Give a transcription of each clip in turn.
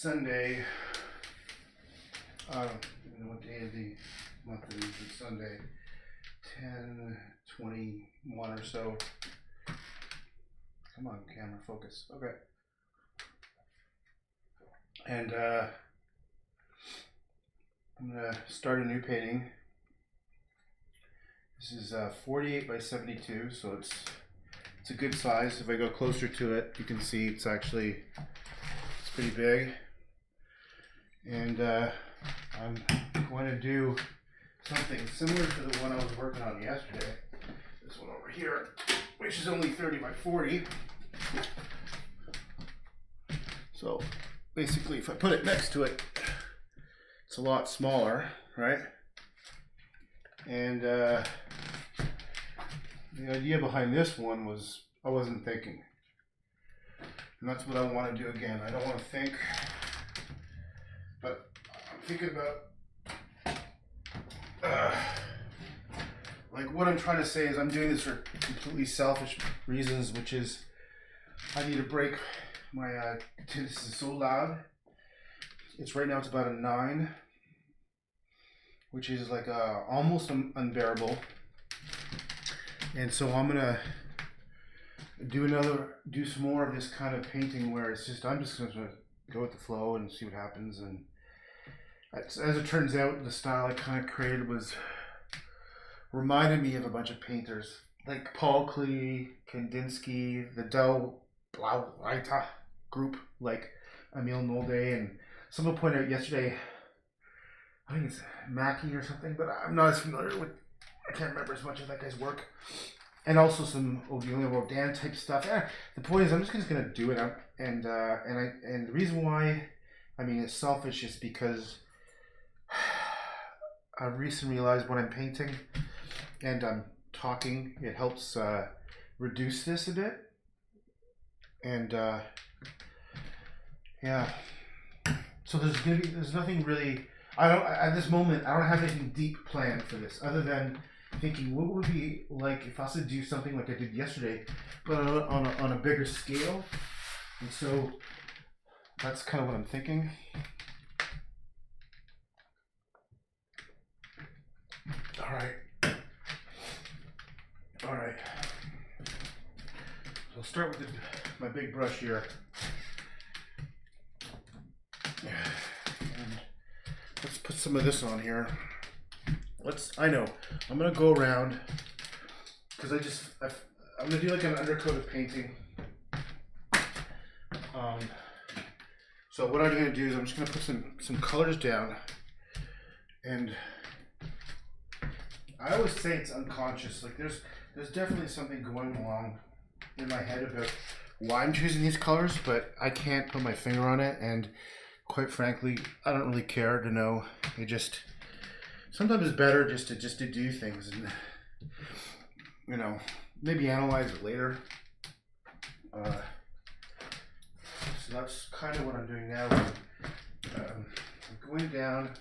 Sunday. I don't even know what day of the month it is. It's Sunday, 10/21 or so. Come on, camera, focus. Okay. And I'm gonna start a new painting. This is 48 by 72, so it's a good size. If I go closer to it, you can see it's pretty big. And I'm going to do something similar to the one I was working on yesterday. This one over here, which is only 30 by 40. So basically, if I put it next to it, it's a lot smaller, right? And the idea behind this one was I wasn't thinking. And that's what I want to do again. I don't want to think, but I'm thinking about like what I'm trying to say is I'm doing this for completely selfish reasons, which is I need to break my this is so loud. It's right now it's about a 9, which is like almost unbearable. And so I'm gonna do some more of this kind of painting where I'm just gonna go with the flow and see what happens. And as it turns out, the style I kind of created reminded me of a bunch of painters like Paul Klee, Kandinsky, the Dow Blaureiter group, like Emile Nolde, and someone pointed out yesterday, I think it's Mackie or something, but I'm not as familiar with, I can't remember as much of that guy's work. And also some Rodin type stuff. The point is, I'm just gonna do it, and the reason why, I mean, it's selfish is because I've recently realized when I'm painting and I'm talking, it helps reduce this a bit. And yeah, so there's nothing really. At this moment, I don't have anything deep planned for this, other than thinking what would it be like if I was to do something like I did yesterday, but on a bigger scale. And so that's kind of what I'm thinking. All right. So I'll start with my big brush here. And let's put some of this on here. I'm gonna go around because I'm gonna do like an undercoat of painting. So what I'm gonna do is I'm just gonna put some colors down, and I always say it's unconscious. Like there's definitely something going along in my head about why I'm choosing these colors, but I can't put my finger on it, and quite frankly, I don't really care to know. Sometimes it's better just to do things and maybe analyze it later. So that's kind of what I'm doing now. I'm going down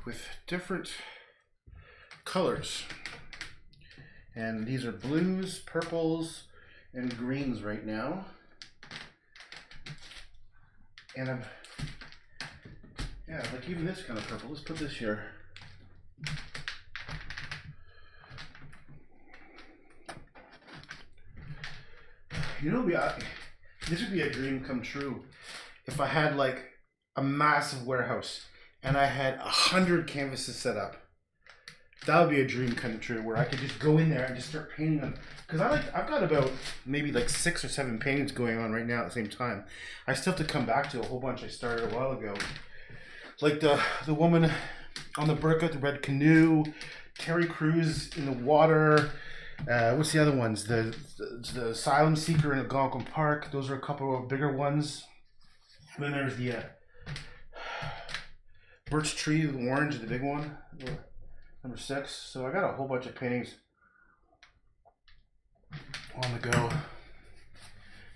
with different colors, and these are blues, purples, and greens right now. And like even this kind of purple. Let's put this here. This would be a dream come true if I had like a massive warehouse and I had 100 canvases set up. That would be a dream come true where I could just go in there and just start painting them. Because I've got about maybe like 6 or 7 paintings going on right now at the same time. I still have to come back to a whole bunch I started a while ago. Like the woman on the Burka, the red canoe, Terry Crews in the water. What's the other ones? The Asylum Seeker in Algonquin Park. Those are a couple of bigger ones. And then there's the Birch Tree, the orange, the big one, number 6. So I got a whole bunch of paintings on the go.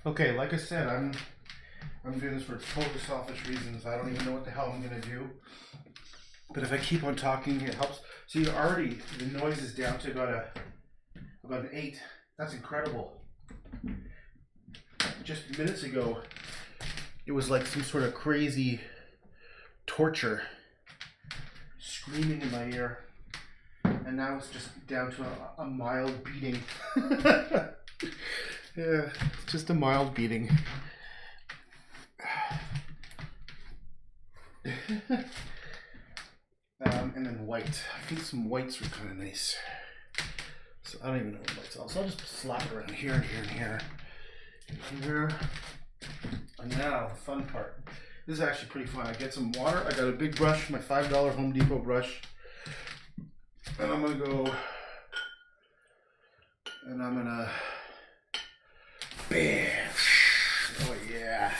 Okay, like I said, I'm doing this for totally selfish reasons. I don't even know what the hell I'm gonna do. But if I keep on talking, it helps. See, already the noise is down to about an 8. That's incredible. Just minutes ago, it was like some sort of crazy torture screaming in my ear. And now it's just down to a mild beating. Yeah, it's just a mild beating. And then white. I think some whites are kind of nice. So I don't even know what whites are. So I'll just slap it around here and here and here. And here. And now, the fun part. This is actually pretty fun. I get some water. I got a big brush, my $5 Home Depot brush. And I'm going to go. And I'm going to. Bam! Oh, yeah.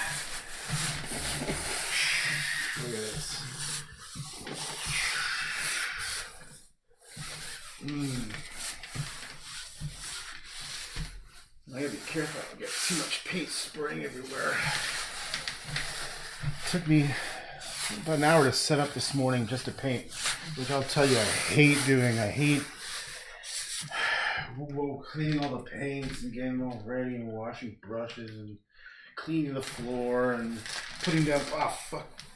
Look at this. I gotta be careful. I get too much paint spraying everywhere. It took me about an hour to set up this morning just to paint, which I'll tell you I hate doing. I hate cleaning all the paints and getting them all ready and washing brushes and cleaning the floor and putting down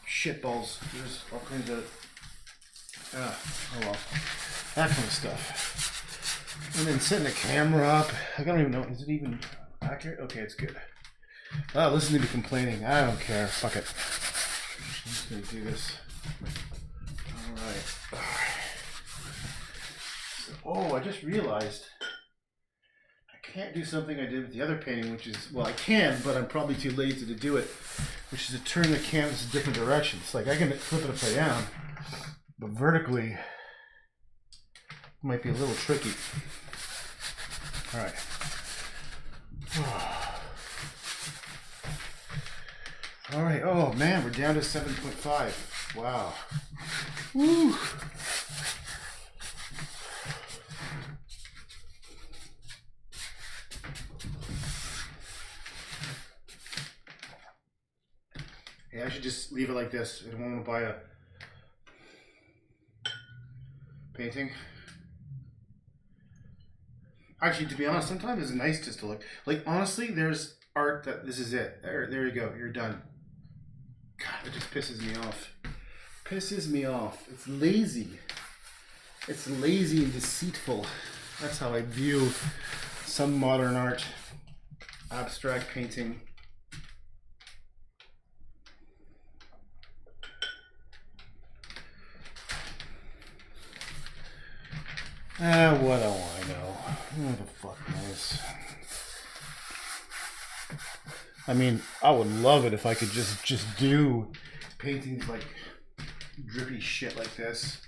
shit balls. There's all kinds of that kind of stuff. And then setting the camera up. I don't even know, is it even accurate? Okay, it's good. Oh, listen to me complaining. I don't care. Fuck it. I'm just gonna do this. Alright. So, I just realized I can't do something I did with the other painting, which is, well, I can, but I'm probably too lazy to do it, which is to turn the canvas in different directions. Like, I can flip it upside down, but vertically it might be a little tricky. All right. All right. Oh man, we're down to 7.5. Wow. Woo. Yeah, I should just leave it like this. I don't want to buy a painting. Actually, to be honest, sometimes it's nice just to look. Like, honestly, there's art that this is it. There you go. You're done. God, it just pisses me off. Pisses me off. It's lazy. It's lazy and deceitful. That's how I view some modern art. Abstract painting. What do I know? Who the fuck knows? I mean, I would love it if I could just do paintings like drippy shit like this.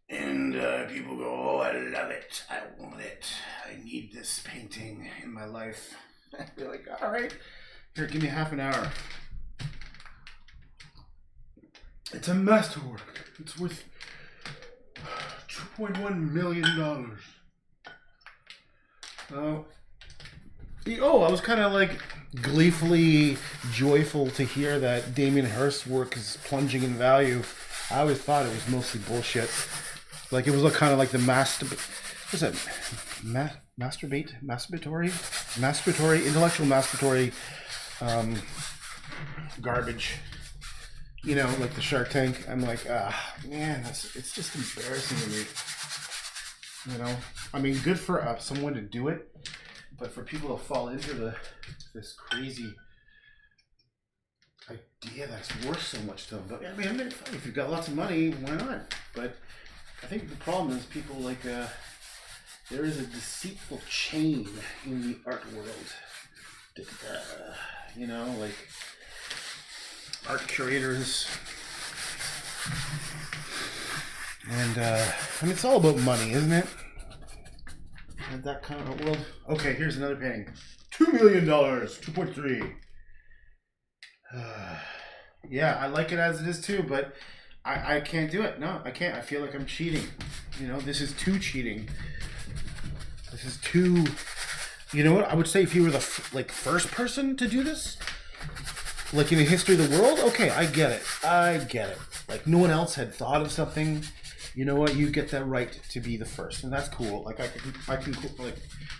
And people go, oh, I love it. I want it. I need this painting in my life. I'd be like, all right, here, give me half an hour. It's a masterwork. It's worth $2.1 million. I was kind of like gleefully joyful to hear that Damien Hirst's work is plunging in value. I always thought it was mostly bullshit. Like, it was kind of like the intellectual masturbatory garbage. You know, like the Shark Tank. I'm like, man, it's just embarrassing to me. You know, I mean, good for someone to do it, but for people to fall into this crazy idea that's worth so much to them. I mean, if you've got lots of money, why not? But I think the problem is people like there is a deceitful chain in the art world. You know, like art curators. And I mean, it's all about money, isn't it? And that kind of world. Okay, here's another painting. $2 million, 2.3. Yeah, I like it as it is too, but I can't do it. No, I can't. I feel like I'm cheating. You know, this is too cheating. This is too. You know what? I would say if you were the first person to do this, like in the history of the world, okay, I get it. Like no one else had thought of something. You know what? You get that right to be the first, and that's cool. Like I can like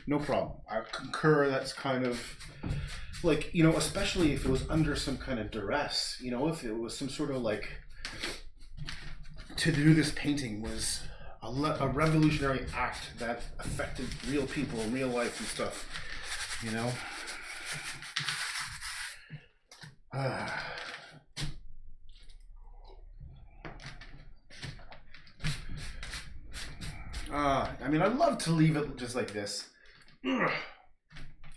no problem. I concur. That's kind of like, you know, especially if it was under some kind of duress, you know, if it was some sort of like, to do this painting was a revolutionary act that affected real people in real life and stuff, you know. I mean, I'd love to leave it just like this.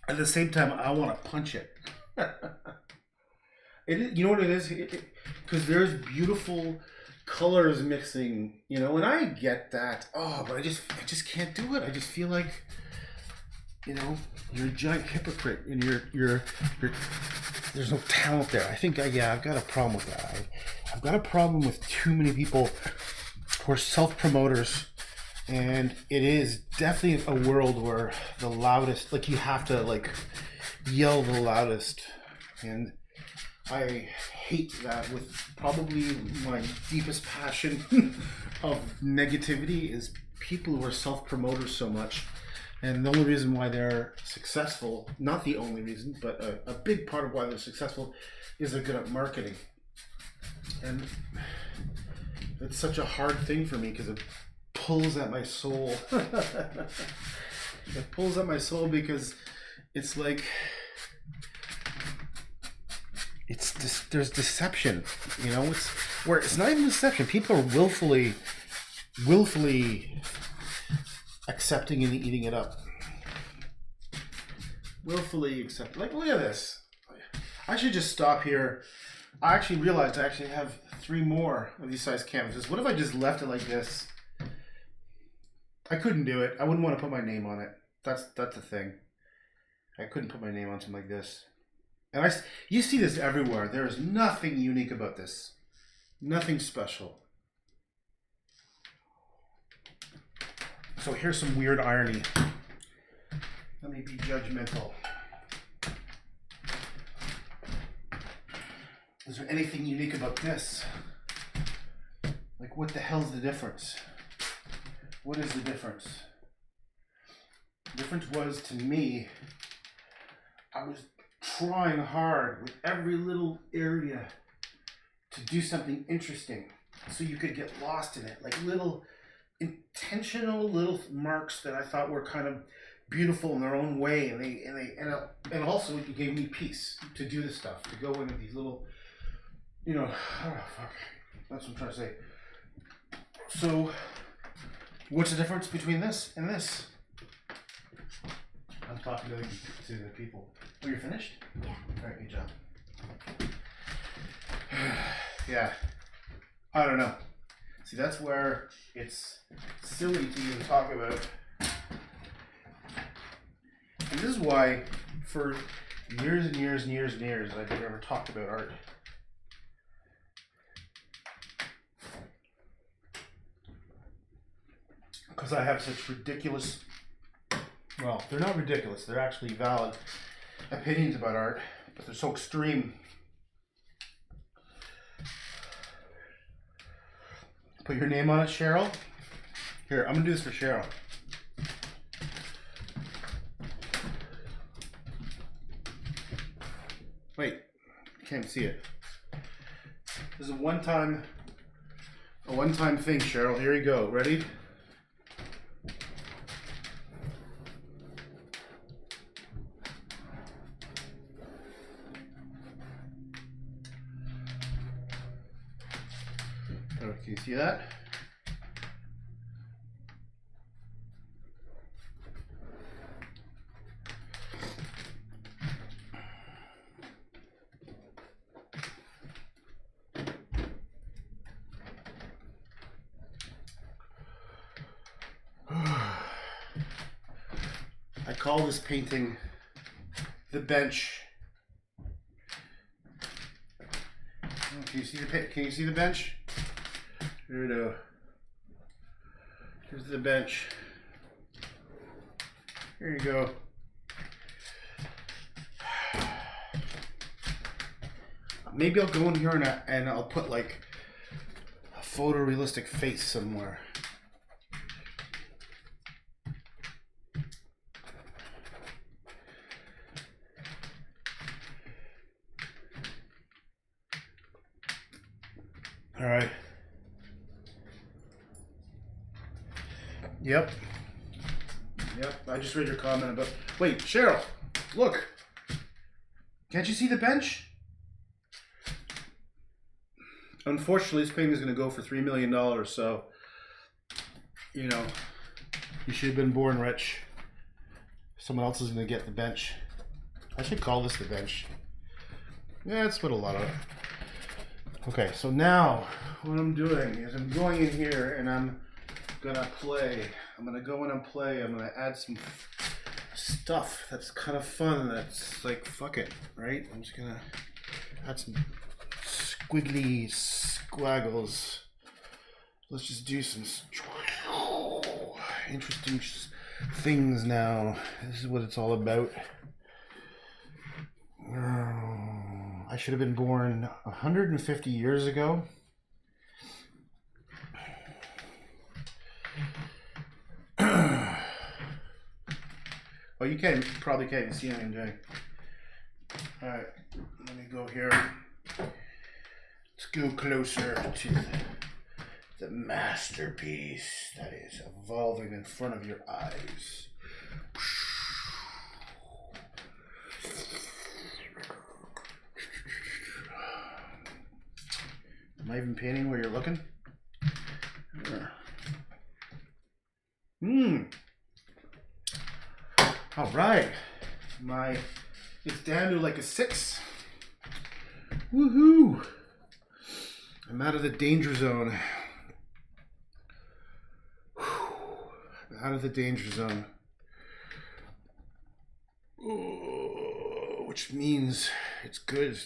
At the same time, I want to punch it. You know what it is? Because there's beautiful colors mixing, you know, and I get that. Oh, but I just can't do it. I just feel like, you know, you're a giant hypocrite, and you're there's no talent there. I think, yeah, I've got a problem with that. I've got a problem with too many people who are self-promoters, and it is definitely a world where the loudest, like, you have to like yell the loudest, and I hate that with probably my deepest passion of negativity is people who are self-promoters so much. And the only reason why they're successful, not the only reason, but a big part of why they're successful is they're good at marketing. And it's such a hard thing for me because it pulls at my soul. It pulls at my soul because it's like, there's deception, you know. It's where it's not even deception. People are willfully accepting and eating it up. Willfully accept. Like, look at this. I should just stop here. I actually realized I actually have 3 more of these size canvases. What if I just left it like this? I couldn't do it. I wouldn't want to put my name on it. That's the thing. I couldn't put my name on something like this. And you see this everywhere. There is nothing unique about this. Nothing special. So here's some weird irony. Let me be judgmental. Is there anything unique about this? Like, what the hell's the difference? What is the difference? The difference was, to me, I was trying hard with every little area to do something interesting so you could get lost in it. Like little intentional little marks that I thought were kind of beautiful in their own way, and also it gave me peace to do this stuff, to go into these little, you know, fuck. That's what I'm trying to say. So, what's the difference between this and this? I'm talking to the people. Oh, you're finished? Yeah. All right, good job. Yeah. I don't know. See, that's where it's silly to even talk about. And this is why, for years and years and years and years, I've never talked about art. Because I have such ridiculous, well, they're not ridiculous, they're actually valid opinions about art, but they're so extreme. Put your name on it, Cheryl. Here, I'm gonna do this for Cheryl. Wait, you can't see it. This is a one-time thing, Cheryl. Here you go. Ready? Oh, can you see that? I call this painting The Bench. Oh, can you see the bench? Here we go. Here's the bench. Here you go. Maybe I'll go in here and I'll put like a photorealistic face somewhere. All right. Yep. I just read your comment about. Wait, Cheryl, look. Can't you see the bench? Unfortunately, this painting is going to go for $3 million. So, you know, you should have been born rich. Someone else is going to get the bench. I should call this the bench. Yeah, that's what a lot of. Okay, so now what I'm doing is I'm going in here and I'm gonna play. I'm gonna go in and play. I'm gonna add some stuff that's kind of fun. That's like, fuck it, right? I'm just gonna add some squiggly squaggles. Let's just do some interesting things now. This is what it's all about. I should have been born 150 years ago. Oh, you probably can't even see anything, Jay. All right, let me go here. Let's go closer to the masterpiece that is evolving in front of your eyes. Am I even painting where you're looking? All right. It's down to like a 6. Woohoo! I'm out of the danger zone. Out of the danger zone. Oh, which means it's good.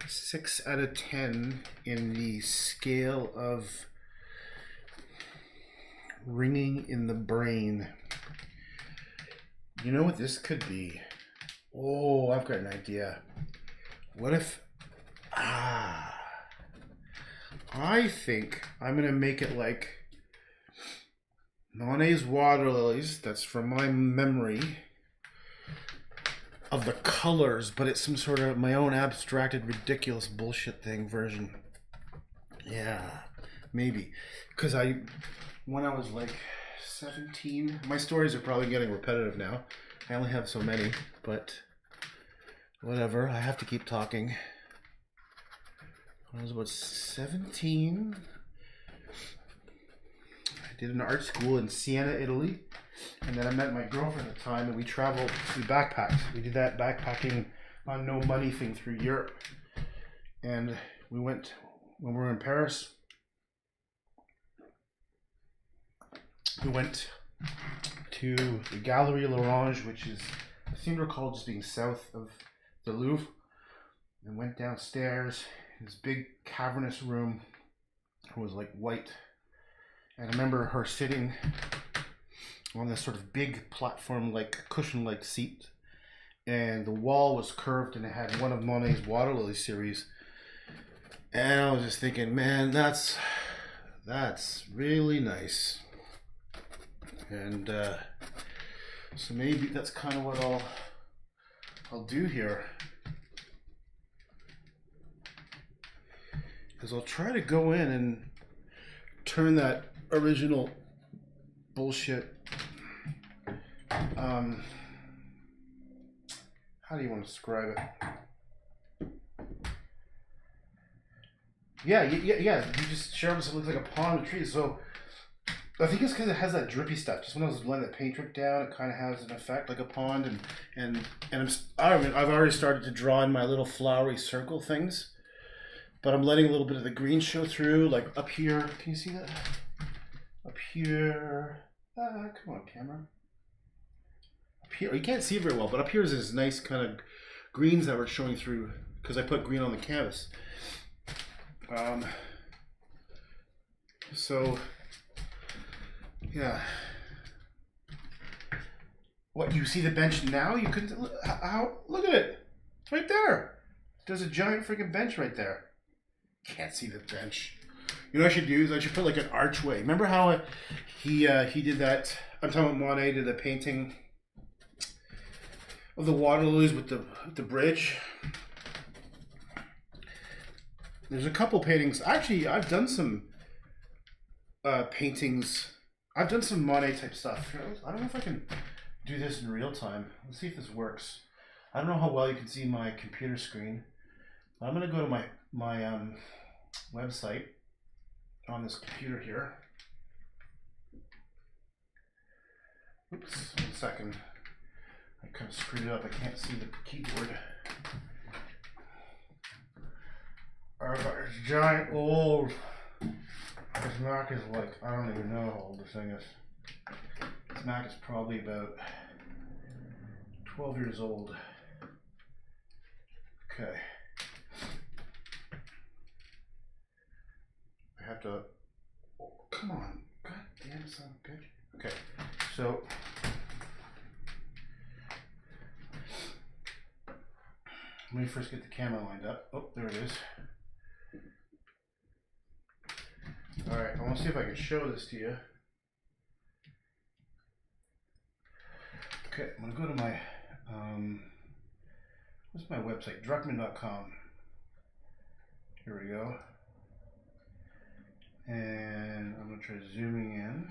6 out of 10 in the scale of ringing in the brain. You know what this could be? Oh, I've got an idea. What if... I think I'm going to make it like Monet's water lilies. That's from my memory of the colors, but it's some sort of my own abstracted, ridiculous bullshit thing version. Yeah, maybe. Because when I was like 17, my stories are probably getting repetitive now. I only have so many, but whatever. I have to keep talking. When I was about 17, I did an art school in Siena, Italy. And then I met my girlfriend at the time, and we backpacked. We did that backpacking on no money thing through Europe. And we went, when we were in Paris, we went to the Galerie L'Orange, which is, I seem to recall just being south of the Louvre, and went downstairs in this big cavernous room. It was like white. And I remember her sitting on this sort of big platform, like cushion-like seat, and the wall was curved, and it had one of Monet's water lily series. And I was just thinking, man, that's really nice. And so maybe that's kind of what I'll do here, is I'll try to go in and turn that original bullshit. How do you want to describe it? Yeah. You just share it looks like a pond with trees. So I think it's because it has that drippy stuff. Just when I was letting the paint drip down, it kind of has an effect like a pond. And I've already started to draw in my little flowery circle things, but I'm letting a little bit of the green show through, like up here. Can you see that? Up here. Come on, camera. Up here, you can't see it very well, but up here is this nice kind of greens that were showing through because I put green on the canvas. So, yeah. What, you see the bench now? You couldn't. Look at it. It's right there. There's a giant freaking bench right there. Can't see the bench. You know what I should do is I should put like an archway. Remember how he did that? I'm talking about Monet did the painting of the water lilies with the bridge. There's a couple paintings. Actually, I've done some paintings. I've done some Monet type stuff. I don't know if I can do this in real time. Let's see if this works. I don't know how well you can see my computer screen. But I'm going to go to my website on this computer here. Oops, 1 second. I kind of screwed it up. I can't see the keyboard. I've got this giant old. This Mac is like, I don't even know how old this thing is. This Mac is probably about 12 years old. Okay. I have to. Oh, come on. God damn son of a bitch. Okay. So. Let me first get the camera lined up. Oh, there it is. Alright, I want to see if I can show this to you. Okay, I'm going to go to my, what's my website? Druckmann.com. Here we go. And I'm going to try zooming in.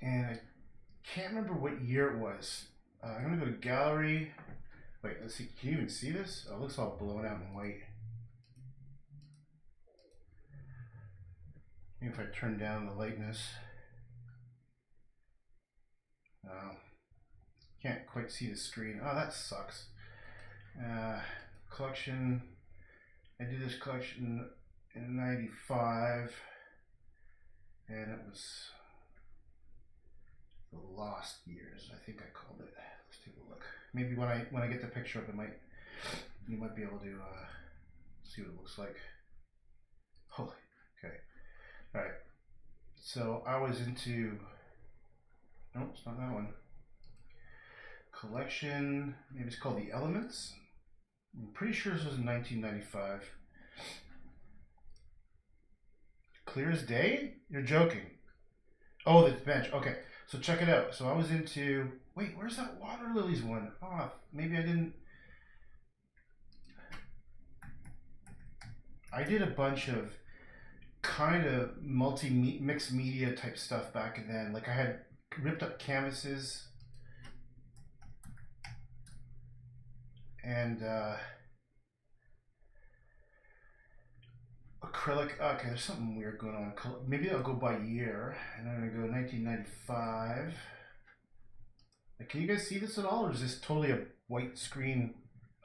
And I can't remember what year it was. I'm going to go to gallery. Wait, let's see. Can you even see this? Oh, it looks all blown out in white. Maybe if I turn down the lightness. Can't quite see the screen. Oh, that sucks. Collection. I did this collection in '95, and it was the Lost Years, I think I called it. Let's take a look. Maybe when I get the picture up, you might be able to see what it looks like. Holy, okay, all right. So I was into. Nope, it's not that one. Collection. Maybe it's called The Elements. I'm pretty sure this was in 1995. Clear as day? You're joking. Oh, the bench. Okay, so check it out. So I was into. Wait, where's that water lilies one? Oh, maybe I didn't. I did a bunch of kind of mixed media type stuff back then. Like I had ripped up canvases and acrylic. Okay, there's something weird going on. Maybe I'll go by year, and I'm gonna go 1995. Like, can you guys see this at all, or is this totally a white screen?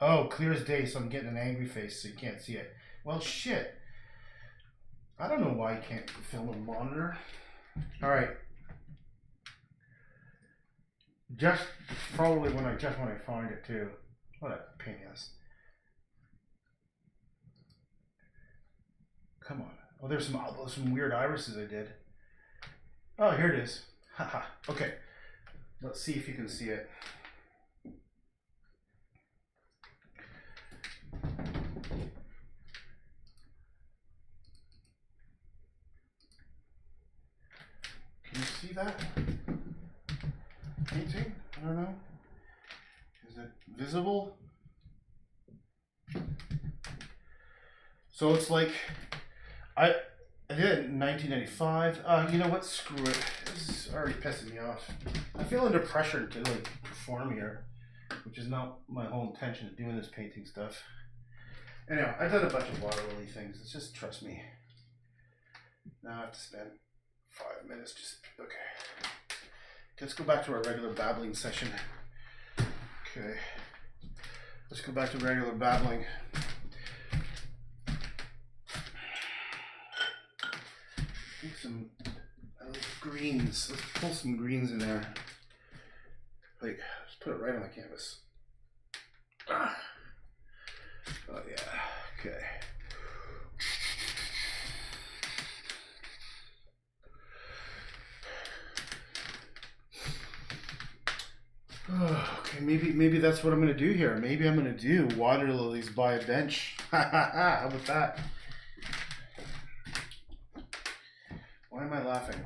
Oh, clear as day, so I'm getting an angry face, so you can't see it. Well, shit. I don't know why you can't film a monitor. All right. Just probably when I find it too. What a pain in the ass. Come on. Oh, there's some weird irises I did. Oh, here it is. Haha. Okay. Let's see if you can see it. Can you see that painting? I don't know. Is it visible? So it's like I did it in 1995. You know what? Screw it. This is already pissing me off. I feel under pressure to like perform here, which is not my whole intention of doing this painting stuff. Anyhow, I've done a bunch of water lily things. It's just trust me. Now I have to spend 5 minutes just okay. Let's go back to our regular babbling session. Okay. Let's go back to regular babbling. Take some greens. Let's pull some greens in there. Like, let's put it right on the canvas. Ah. Oh yeah. Okay. Okay, maybe that's what I'm gonna do here. Maybe I'm gonna do water lilies by a bench. How about that? Why am I laughing?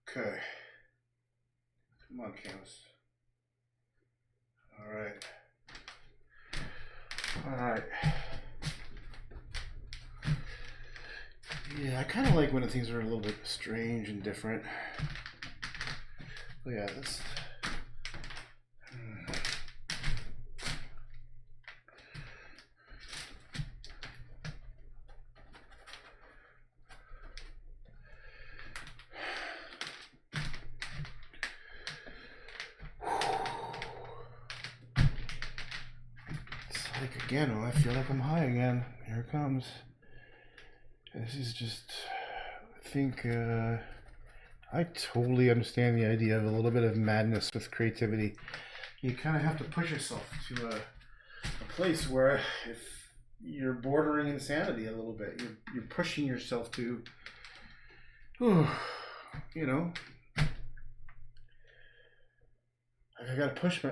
Okay. Come on, canvas. All right. All right. Yeah, I kind of like when things are a little bit strange and different. But yeah, that's. Like again, oh, I feel like I'm high again. Here it comes. This is just, I think, I totally understand the idea of a little bit of madness with creativity. You kind of have to push yourself to a place where if you're bordering insanity a little bit, you're pushing yourself to, you know, I gotta push my,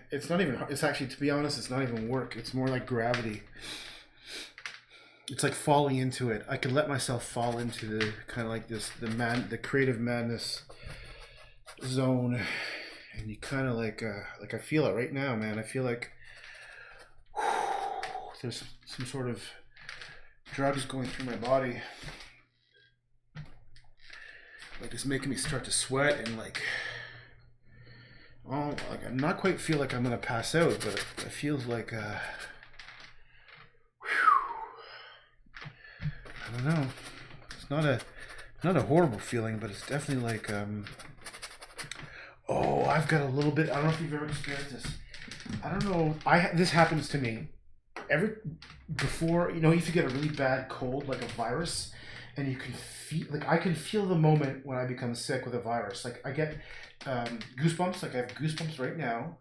it's not even, it's actually, to be honest, it's not even work. It's more like gravity. It's like falling into it. I could let myself fall into the kind of like this, the creative madness zone. And you kind of like I feel it right now, man. I feel like there's some sort of drugs going through my body. Like it's making me start to sweat and like, oh, like I'm not quite feel like I'm gonna pass out, but it feels like I don't know. It's not a horrible feeling, but it's definitely like oh, I've got a little bit. I don't know if you've ever experienced this. I don't know. This happens to me before. You know, if you get a really bad cold, like a virus, and you can feel like I can feel the moment when I become sick with a virus. Like I get goosebumps. Like I have goosebumps right now,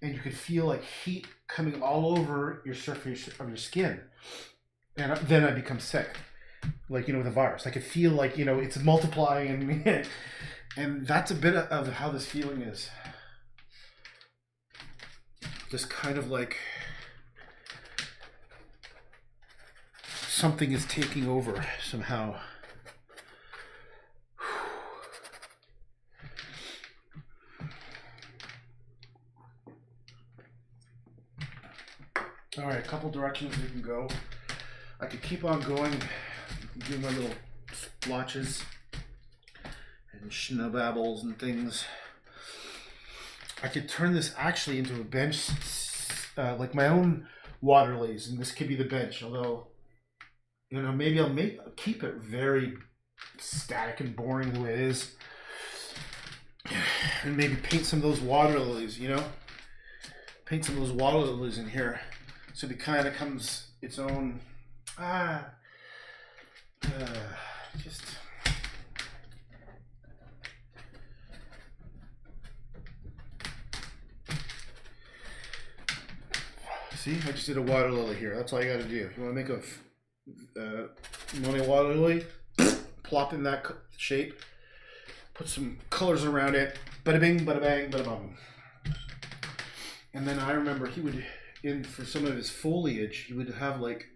and you can feel like heat coming all over your surface of your skin, and then I become sick. Like, you know, with a virus, I could feel like, you know, it's multiplying and and that's a bit of how this feeling is. Just kind of like something is taking over somehow. All right, a couple directions we can go. I could keep on going, do my little splotches and schnababbles and things. I could turn this actually into a bench, like my own water lilies, and this could be the bench. Although, you know, maybe I'll keep it very static and boring the way it is, and maybe paint some of those water lilies. You know, paint some of those water lilies in here, so it kind of comes its own. Just. See, I just did a water lily here. That's all you got to do. You want to make a Monet water lily, plop in that shape, put some colors around it, bada bing, bada bang, bada bum. And then I remember he would, for some of his foliage, he would have like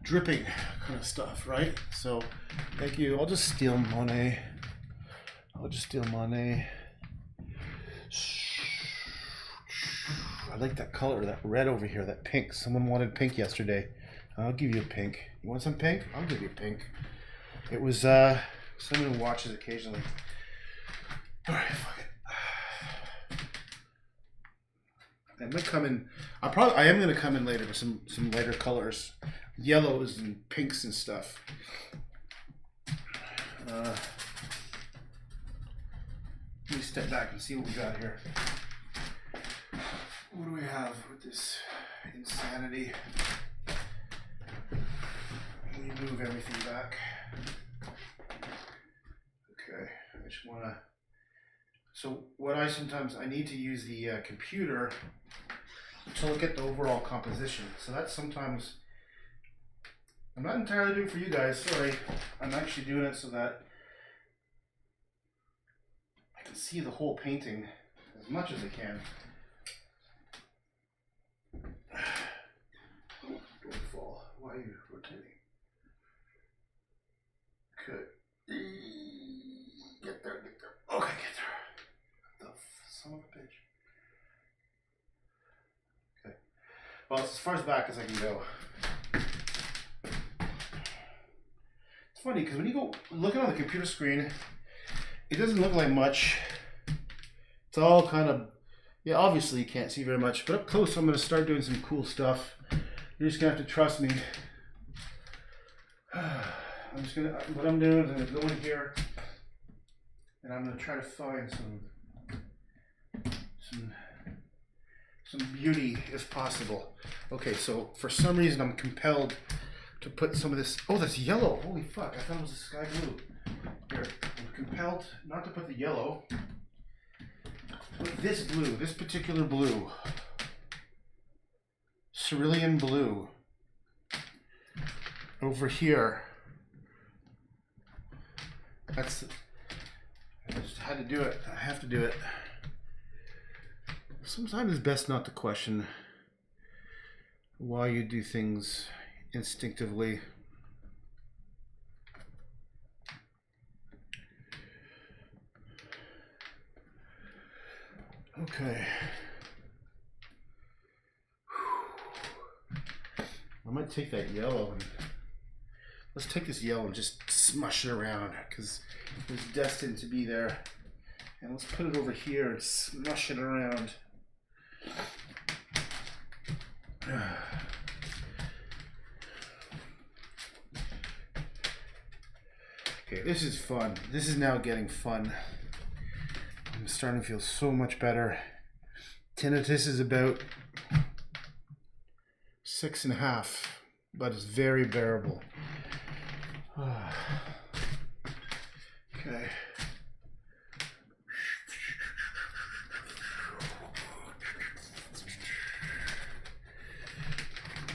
dripping kind of stuff, right? So, thank you. I'll just steal Monet. I like that color, that red over here, that pink. Someone wanted pink yesterday. I'll give you a pink. You want some pink? I'll give you a pink. It was someone who watches occasionally. All right, fuck it. I might come in. I am gonna come in later with some lighter colors, yellows and pinks and stuff. Let me step back and see what we got here. What do we have with this insanity? Let me move everything back. Okay, I just want to. So what I need to use the computer to look at the overall composition. So that's sometimes, I'm not entirely doing it for you guys, sorry. I'm actually doing it so that I can see the whole painting as much as I can. Don't fall. Why are you rotating? Okay. Get there. Okay, get there. The son of a bitch. Well, it's as far as back as I can go. It's funny because when you go looking on the computer screen, it doesn't look like much. It's all kind of, yeah, obviously you can't see very much, but up close I'm going to start doing some cool stuff. You're just going to have to trust me. I'm just going to, what I'm doing is I'm going to go in here and I'm going to try to find some beauty if possible. Okay, so for some reason I'm compelled to put some of this, oh, that's yellow. Holy fuck, I thought it was a sky blue. Here, I'm compelled not to put the yellow. Put this blue, this particular blue. Cerulean blue. Over here. I just had to do it. I have to do it. Sometimes it's best not to question why you do things instinctively. Okay. I might take that yellow and let's take this yellow and just smush it around because it was destined to be there. And let's put it over here and smush it around. Okay, this is fun. This is now getting fun. I'm starting to feel so much better. Tinnitus is about 6.5, but it's very bearable. Okay.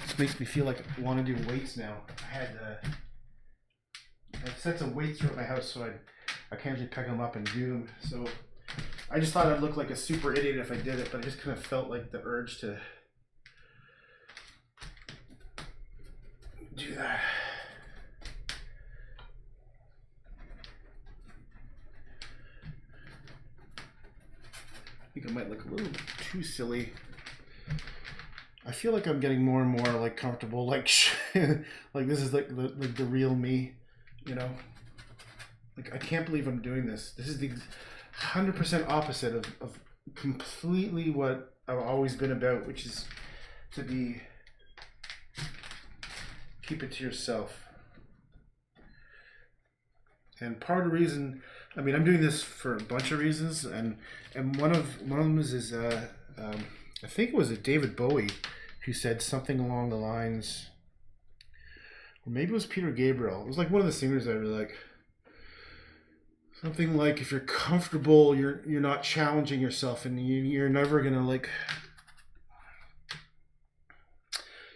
This makes me feel like I want to do weights now. I had sets of weights throughout my house, so I can't just pick them up and do them. So I just thought I'd look like a super idiot if I did it, but I just kind of felt like the urge to do that. I think I might look a little bit too silly. I feel like I'm getting more and more like comfortable, like like this is like the real me, you know. Like I can't believe I'm doing this. This is the 100% opposite of completely what I've always been about, which is to be keep it to yourself. And part of the reason, I mean, I'm doing this for a bunch of reasons, and one of them is I think it was David Bowie who said something along the lines, or maybe it was Peter Gabriel. It was like one of the singers I really like. Something like, if you're comfortable, you're not challenging yourself, and you're never gonna like.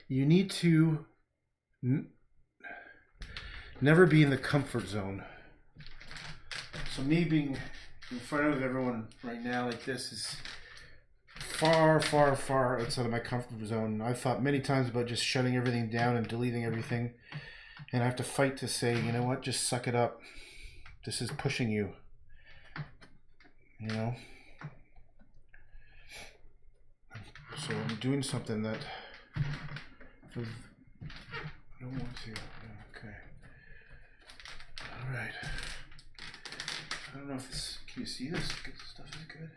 You need to never be in the comfort zone. So me being in front of everyone right now like this is far, far, far outside of my comfort zone. I've thought many times about just shutting everything down and deleting everything, and I have to fight to say, you know what, just suck it up. This is pushing you, you know? So I'm doing something that I don't want to. Okay. All right. I don't know if this, can you see this? Good stuff is good.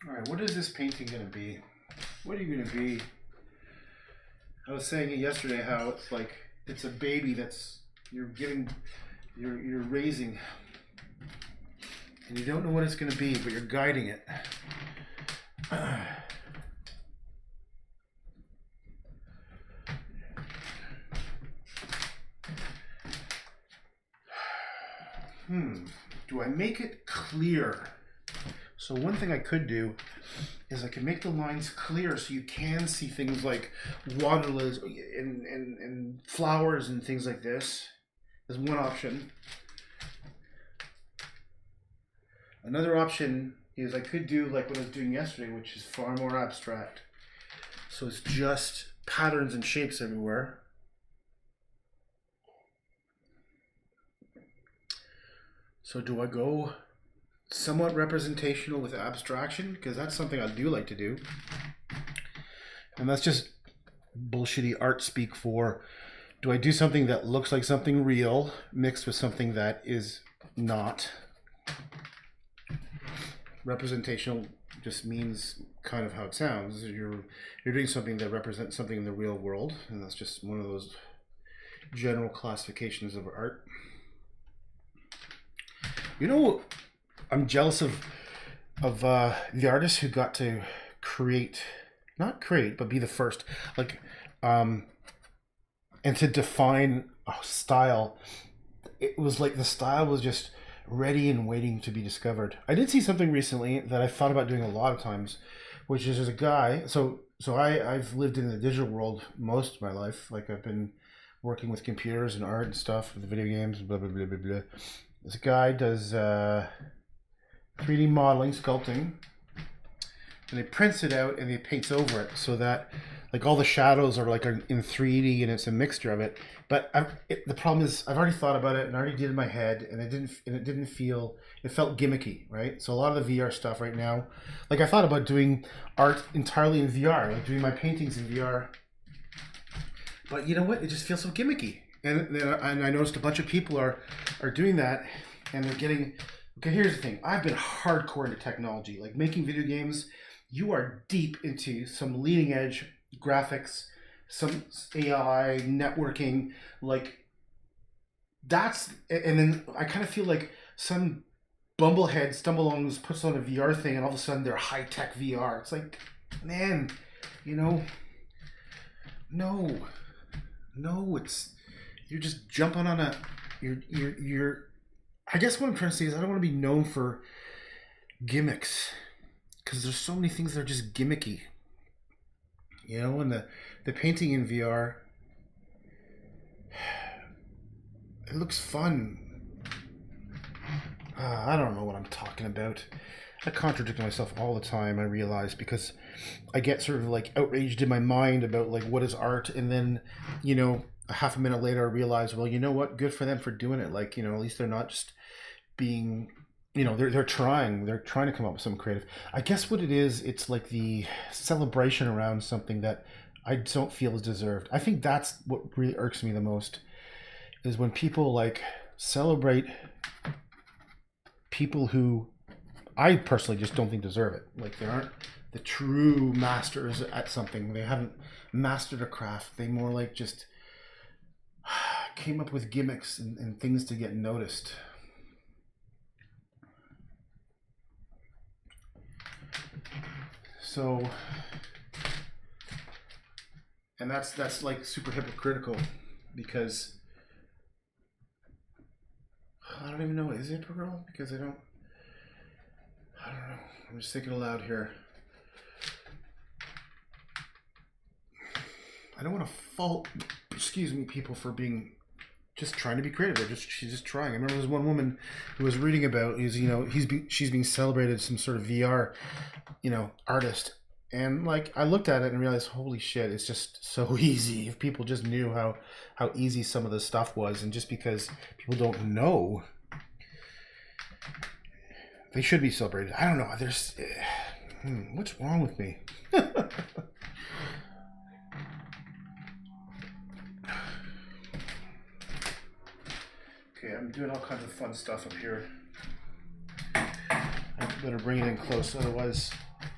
All right, what is this painting going to be? What are you going to be? I was saying it yesterday how it's like it's a baby that's you're raising, and you don't know what it's going to be, but you're guiding it. Do I make it clear? So one thing I could do is I could make the lines clear so you can see things like water lilies and flowers and things like this. There's one option. Another option is I could do like what I was doing yesterday, which is far more abstract. So it's just patterns and shapes everywhere. So do I go somewhat representational with abstraction? Because that's something I do like to do. And that's just bullshitty art speak for, do I do something that looks like something real mixed with something that is not? Representational just means kind of how it sounds. You're doing something that represents something in the real world, and that's just one of those general classifications of art. You know, I'm jealous of the artists who got to create, not create, but be the first, like, and to define a style. It was like the style was just ready and waiting to be discovered. I did see something recently that I thought about doing a lot of times, which is there's a guy. So I've lived in the digital world most of my life. Like I've been working with computers and art and stuff, with the video games, blah blah blah blah blah. This guy does 3D modeling, sculpting, and he prints it out and he paints over it so that like all the shadows are like in 3D and it's a mixture of it. But the problem is I've already thought about it and I already did it in my head, and it felt gimmicky, right? So a lot of the VR stuff right now, like I thought about doing art entirely in VR, like doing my paintings in VR. But you know what? It just feels so gimmicky. And I noticed a bunch of people are doing that, and they're getting. Okay, here's the thing. I've been hardcore into technology, like making video games. You are deep into some leading edge graphics, some AI networking, like that's. And then I kind of feel like some bumblehead stumble along, puts on a VR thing, and all of a sudden they're high tech VR. It's like, man, you know, no, it's. You're just jumping on a. You're. I guess what I'm trying to say is I don't want to be known for gimmicks, because there's so many things that are just gimmicky. You know, and the painting in VR, it looks fun. I don't know what I'm talking about. I contradict myself all the time, I realize, because I get sort of like outraged in my mind about like what is art, and then, you know, a half a minute later I realize, well, you know what, good for them for doing it. Like, you know, at least they're not just being, you know, they're trying to come up with something creative. I guess what it is, it's like the celebration around something that I don't feel is deserved. I think that's what really irks me the most, is when people like celebrate people who I personally just don't think deserve it. Like they aren't the true masters at something. They haven't mastered a craft. They more like just came up with gimmicks and things to get noticed. So, and that's like super hypocritical, because I don't even know, is it hypocritical? Because I don't know. I'm just thinking aloud here. I don't want to fault, people for being just trying to be creative. She's just trying. I remember there was one woman who was reading about, she's being celebrated as some sort of VR, you know, artist. And like I looked at it and realized, holy shit, it's just so easy. If people just knew how easy some of this stuff was, and just because people don't know, they should be celebrated. I don't know. There's what's wrong with me? Okay, I'm doing all kinds of fun stuff up here. I better bring it in close, otherwise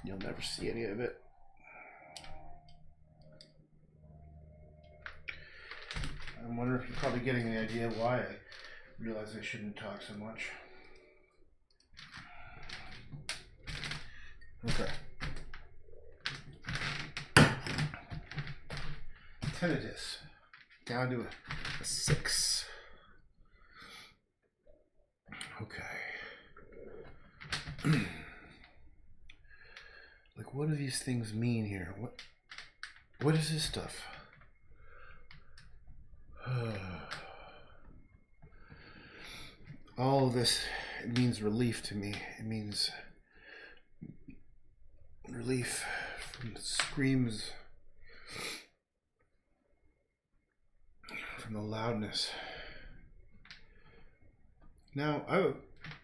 you'll never see any of it. I'm wondering if you're probably getting the idea why I realize I shouldn't talk so much. Okay. Tinnitus. Down to a 6. Okay. Like, what do these things mean here? What is this stuff? All of this, it means relief to me. It means relief from the screams, from the loudness. Now,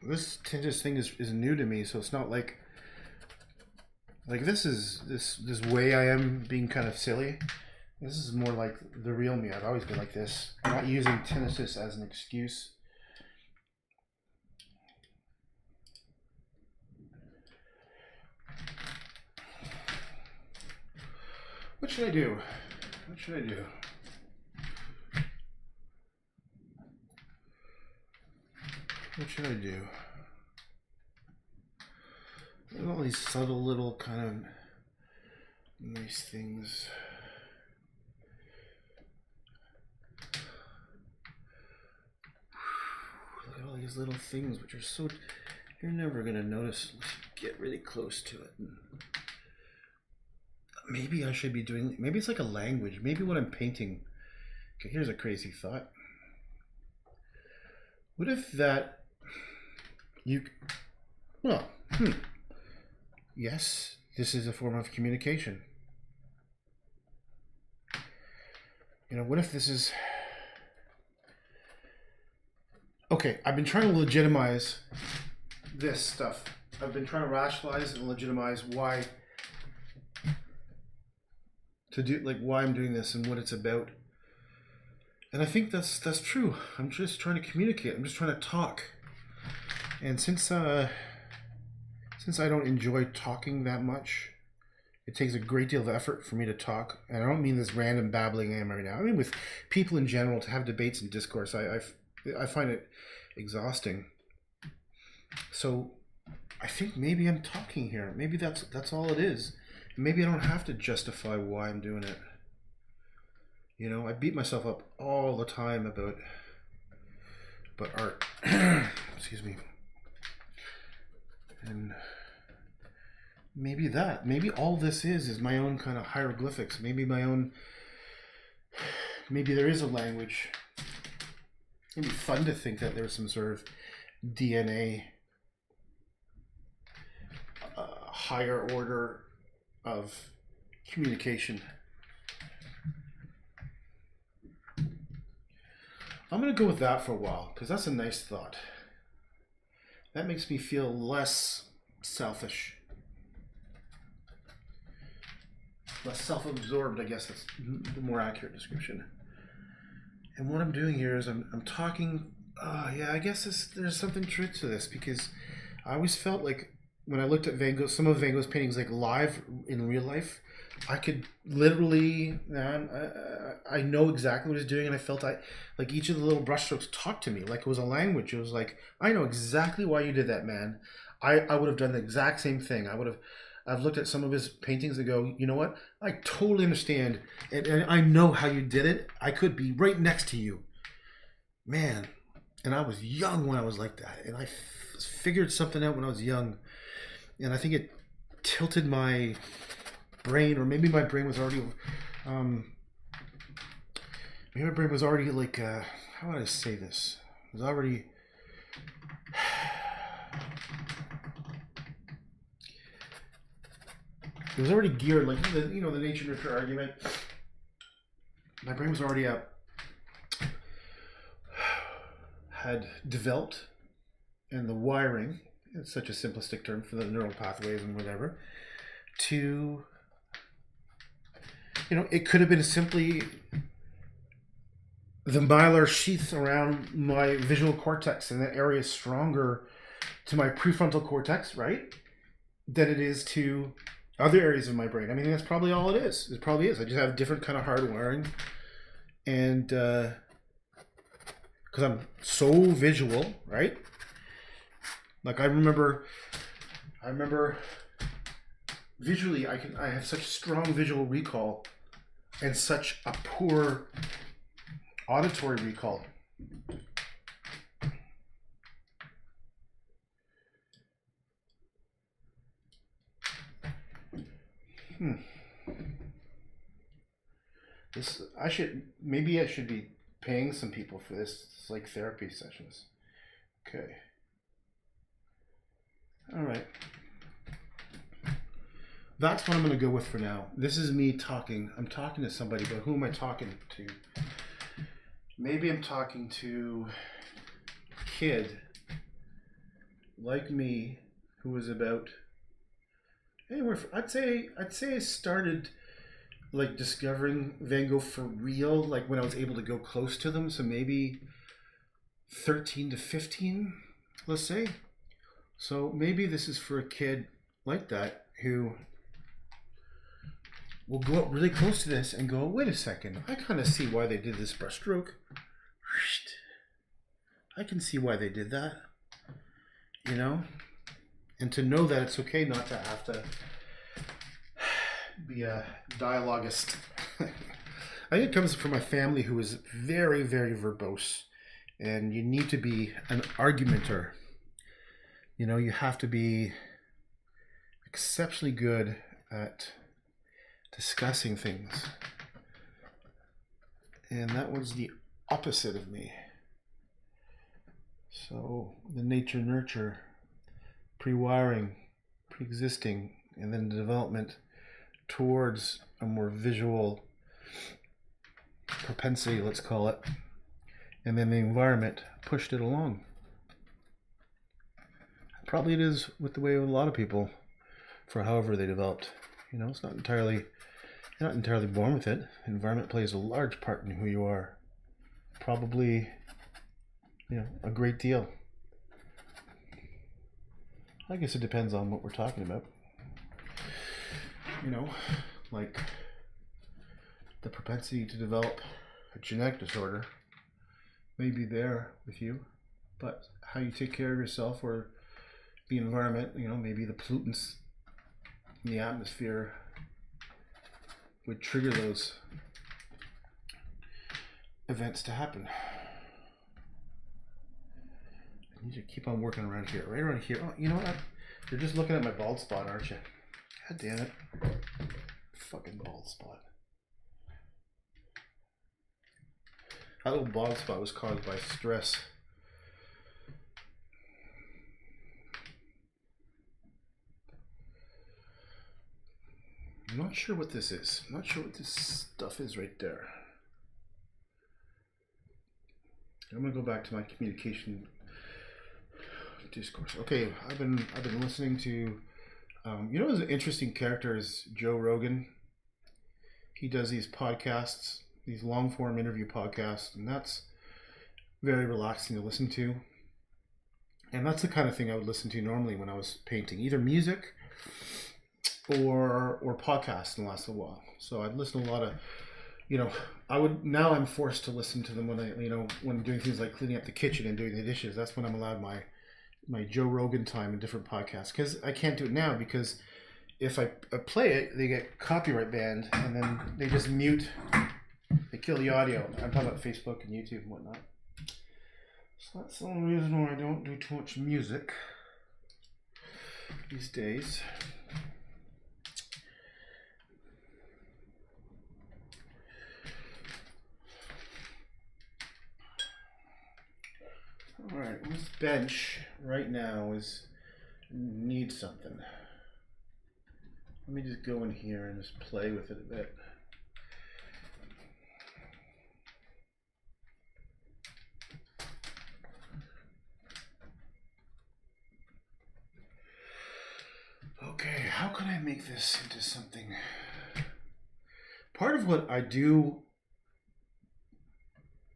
this thing is new to me, so it's not like this is this way I am being kind of silly. This is more like the real me. I've always been like this. I'm not using tinnitus as an excuse. What should I do? What should I do? What should I do? There's all these subtle little kind of nice things. Look at all these little things which are so, you're never going to notice unless you get really close to it. Maybe I should be doing, maybe it's like a language. Maybe what I'm painting. Okay, here's a crazy thought. What if that you, well, yes, this is a form of communication. You know, what if this is, okay, I've been trying to legitimize this stuff. I've been trying to rationalize and legitimize why, to do, like, why I'm doing this and what it's about. And I think that's true. I'm just trying to communicate. I'm just trying to talk. And since I don't enjoy talking that much, it takes a great deal of effort for me to talk. And I don't mean this random babbling I am right now. I mean with people in general, to have debates and discourse. I find it exhausting. So I think maybe I'm talking here. Maybe that's all it is. Maybe I don't have to justify why I'm doing it. You know, I beat myself up all the time about art. Excuse me. And maybe all this is my own kind of hieroglyphics. Maybe there is a language. It'd be fun to think that there's some sort of DNA, higher order of communication. I'm going to go with that for a while, because that's a nice thought. That makes me feel less selfish. Less self-absorbed, I guess that's the more accurate description. And what I'm doing here is I'm talking, yeah, I guess there's something true to this, because I always felt like when I looked at Van Gogh, some of Van Gogh's paintings, like live in real life, I could literally, I know exactly what he's doing, and I felt like each of the little brushstrokes talked to me, like it was a language. It was like, I know exactly why you did that, man. I would have done the exact same thing. I've looked at some of his paintings and go, you know what? I totally understand, and I know how you did it. I could be right next to you, man. And I was young when I was like that, and I figured something out when I was young, and I think it tilted my brain, or maybe my brain was already like, how would I say this? It was already geared, like the nature nurture argument. My brain was already had developed, and the wiring, it's such a simplistic term for the neural pathways and whatever, to, it could have been simply the myelin sheath around my visual cortex, and that area is stronger to my prefrontal cortex, right, than it is to other areas of my brain. I mean, that's probably all it is. It probably is. I just have different kind of hardwiring, and because I'm so visual, right? Like I remember visually, I have such strong visual recall and such a poor auditory recall. Maybe I should be paying some people for this. It's like therapy sessions. Okay. All right. That's what I'm going to go with for now. This is me talking. I'm talking to somebody, but who am I talking to? Maybe I'm talking to a kid like me, who was about anywhere from, I'd say I started like discovering Van Gogh for real, like when I was able to go close to them. So maybe 13 to 15, let's say. So maybe this is for a kid like that who will go up really close to this and go, wait a second, I kind of see why they did this brushstroke. I can see why they did that, you know? And to know that it's okay not to have to be a dialogist. I think it comes from a family who is very, very verbose, and you need to be an argumenter. You know, you have to be exceptionally good at discussing things. And that was the opposite of me. So the nature nurture, pre-wiring, pre-existing, and then the development towards a more visual propensity, let's call it, and then the environment pushed it along. Probably it is with the way of a lot of people for however they developed. You know, it's not entirely, you're not entirely born with it. Environment plays a large part in who you are. Probably, you know, a great deal. I guess it depends on what we're talking about. You know, like the propensity to develop a genetic disorder may be there with you, but how you take care of yourself or the environment, you know, maybe the pollutants in the atmosphere would trigger those events to happen. I need to keep on working around here, right around here. Oh, you know what? You're just looking at my bald spot, aren't you? God damn it. Fucking bald spot. That little bald spot was caused by stress. I'm not sure what this is. I'm not sure what this stuff is right there. I'm gonna go back to my communication discourse. Okay, I've been listening to you know, an interesting character is Joe Rogan. He does these podcasts, these long form interview podcasts, and that's very relaxing to listen to. And that's the kind of thing I would listen to normally when I was painting, either music or podcasts in the last little while. So I'd listen to a lot of, you know, now I'm forced to listen to them when when I'm doing things like cleaning up the kitchen and doing the dishes. That's when I'm allowed my Joe Rogan time in different podcasts, because I can't do it now, because if I play it, they get copyright banned, and then they just mute, they kill the audio. I'm talking about Facebook and YouTube and whatnot. So that's the only reason why I don't do too much music these days. All right, this bench right now needs something. Let me just go in here and just play with it a bit. Okay, how can I make this into something? Part of what I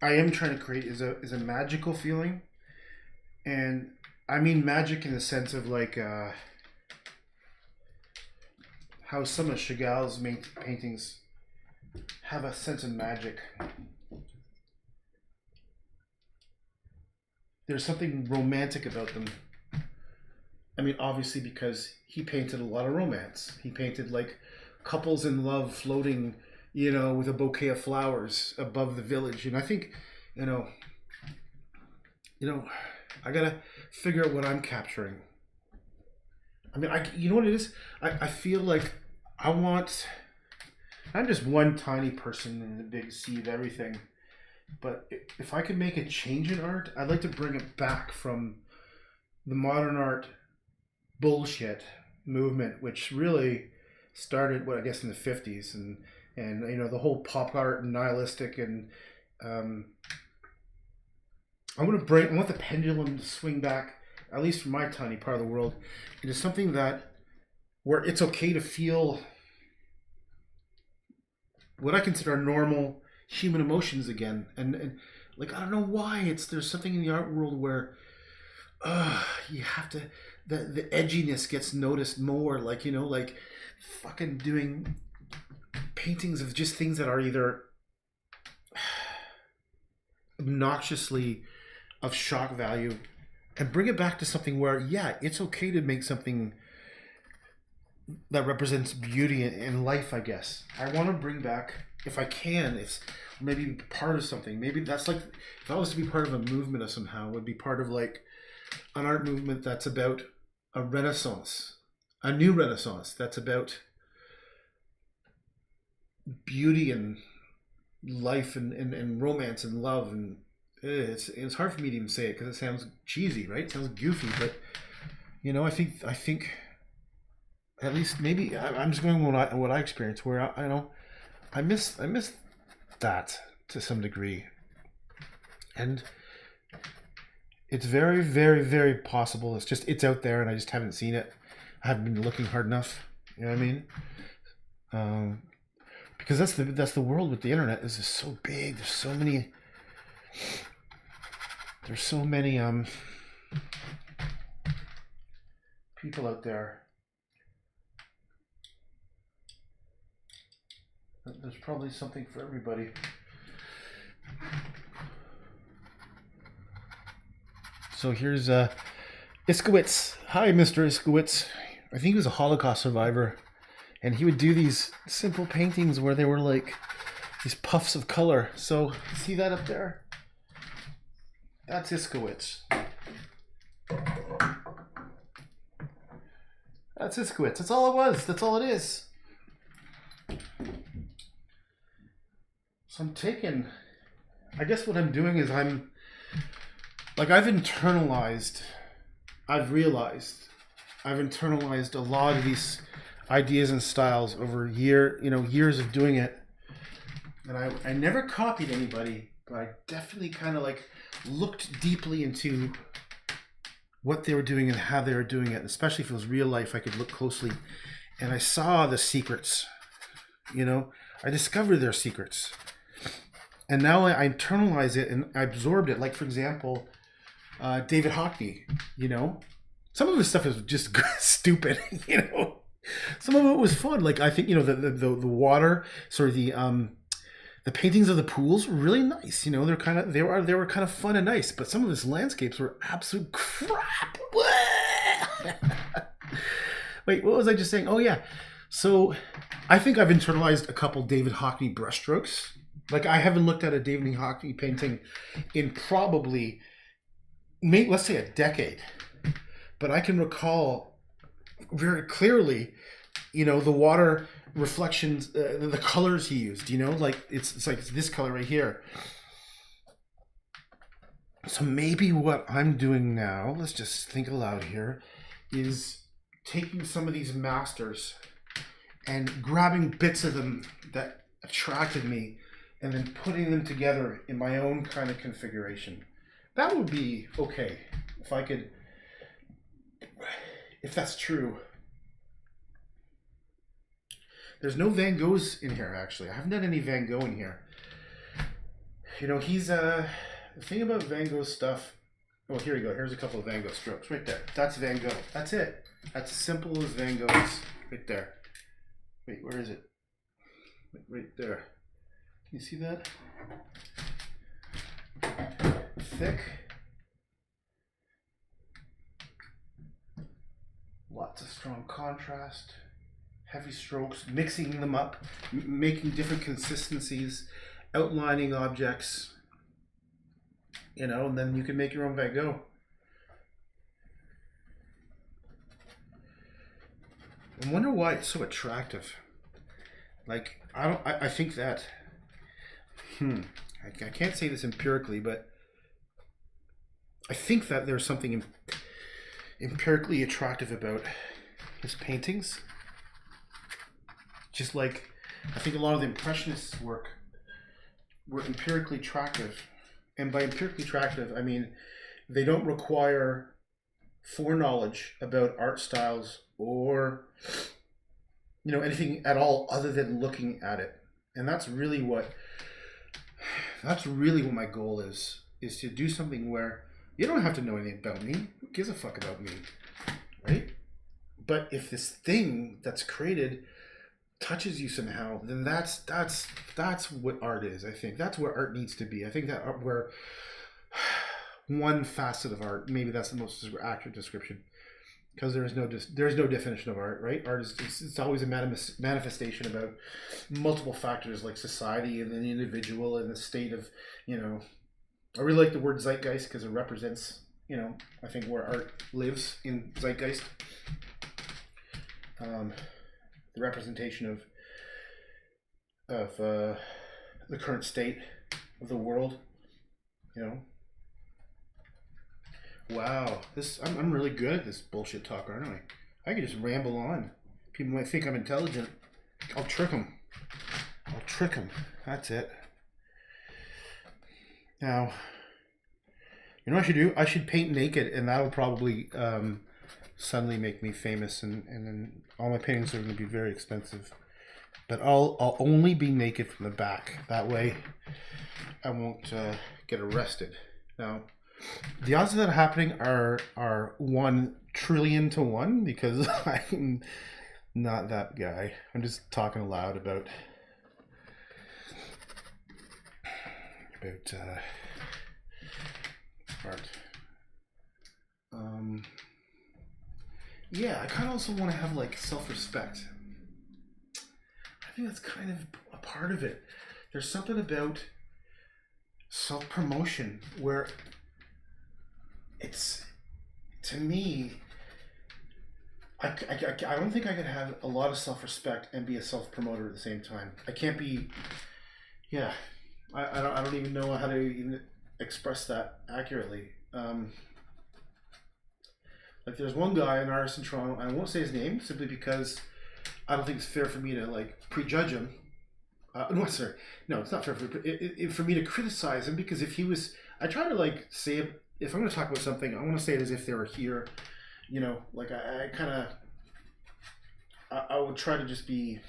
am trying to create is a magical feeling. And I mean magic in the sense of like how some of Chagall's paintings have a sense of magic. There's something romantic about them. I mean, obviously because he painted a lot of romance. He painted like couples in love floating, you know, with a bouquet of flowers above the village. And I think, you know, I gotta figure out what I'm capturing. I mean, you know what it is? I feel like I'm just one tiny person in the big sea of everything. But if I could make a change in art, I'd like to bring it back from the modern art bullshit movement, which really started, I guess, in the 50s, and you know, the whole pop art and nihilistic, and I want the pendulum to swing back at least from my tiny part of the world, into something that where it's okay to feel what I consider normal human emotions again. And like, I don't know why there's something in the art world where you have to, the edginess gets noticed more, like, you know, like fucking doing paintings of just things that are either obnoxiously of shock value, and bring it back to something where, yeah, it's okay to make something that represents beauty in life, I guess. I want to bring back, if I can, it's maybe part of something. Maybe that's like, if I was to be part of a movement of somehow, it would be part of like an art movement that's about a renaissance, a new renaissance that's about beauty and life and romance and love. And it's hard for me to even say it because it sounds cheesy, right? It sounds goofy, but you know, I think at least maybe I'm just going with what I experienced, where I know I miss that to some degree, and it's very, very, very possible. It's out there, and I just haven't seen it. I haven't been looking hard enough. You know what I mean? Because that's the world with the internet. Is just so big. There's so many people out there. There's probably something for everybody. So here's Iskowitz. Hi, Mr. Iskowitz. I think he was a Holocaust survivor, and he would do these simple paintings where they were like these puffs of color. So see that up there? That's Iskowitz. That's Iskowitz. That's all it was. That's all it is. So I'm taking, I guess what I'm doing is I've realized I've internalized a lot of these ideas and styles over years of doing it. And I never copied anybody, but I definitely kind of like looked deeply into what they were doing and how they were doing it. And especially if it was real life, I could look closely, and I saw the secrets. You know, I discovered their secrets. And now I internalize it and I absorbed it. Like, for example, David Hockney, you know, some of his stuff is just stupid, you know. Some of it was fun. Like, I think, you know, the water, sort of the paintings of the pools were really nice. You know, they were kind of fun and nice. But some of his landscapes were absolute crap. Wait, what was I just saying? Oh yeah. So I think I've internalized a couple David Hockney brushstrokes. Like, I haven't looked at a David Hockney painting in probably, let's say, a decade. But I can recall very clearly, you know, the water reflections, the colors he used, you know, like it's like this color right here. So maybe what I'm doing now, let's just think aloud here, is taking some of these masters and grabbing bits of them that attracted me and then putting them together in my own kind of configuration. That would be okay if I could, if that's true. There's no Van Goghs in here, actually. I haven't done any Van Gogh in here. You know, he's the thing about Van Gogh's stuff. Oh, here we go. Here's a couple of Van Gogh strokes right there. That's Van Gogh. That's it. That's as simple as Van Gogh's right there. Wait, where is it? Right there. Can you see that? Thick. Lots of strong contrast. Heavy strokes, mixing them up, making different consistencies, outlining objects, you know, and then you can make your own Van Gogh. I wonder why it's so attractive. Like, I think that, I can't say this empirically, but I think that there's something empirically attractive about his paintings. Just like, I think a lot of the Impressionists' work were empirically attractive. And by empirically attractive, I mean, they don't require foreknowledge about art styles or, you know, anything at all other than looking at it. And that's really what my goal is to do something where you don't have to know anything about me. Who gives a fuck about me, right? But if this thing that's created touches you somehow, then that's what art is. I think that's where art needs to be. I think that where one facet of art, maybe that's the most accurate description, because there's no definition of art, right? Art is it's always a manifestation about multiple factors like society and then the individual and the state of, you know. I really like the word zeitgeist because it represents, you know, I think where art lives in zeitgeist. The representation of the current state of the world, you know. Wow, I'm really good at this bullshit talk, aren't I? I could just ramble on. People might think I'm intelligent. I'll trick them. That's it. Now, you know what I should do? I should paint naked, and that will probably suddenly make me famous, and then all my paintings are going to be very expensive. But I'll only be naked from the back. That way, I won't get arrested. Now, the odds of that happening are 1 trillion to 1 because I'm not that guy. I'm just talking aloud about art. Yeah, I kind of also want to have like self-respect. I think that's kind of a part of it. There's something about self-promotion where it's, to me, I don't think I could have a lot of self-respect and be a self-promoter at the same time. I can't be, yeah, I don't even know how to even express that accurately. Like there's one guy, an artist in Toronto, and I won't say his name simply because I don't think it's fair for me to like prejudge him. No, sorry, no, it's not fair for me to criticize him because if he was, I try to like say if I'm going to talk about something, I want to say it as if they were here. You know, like I would try to just be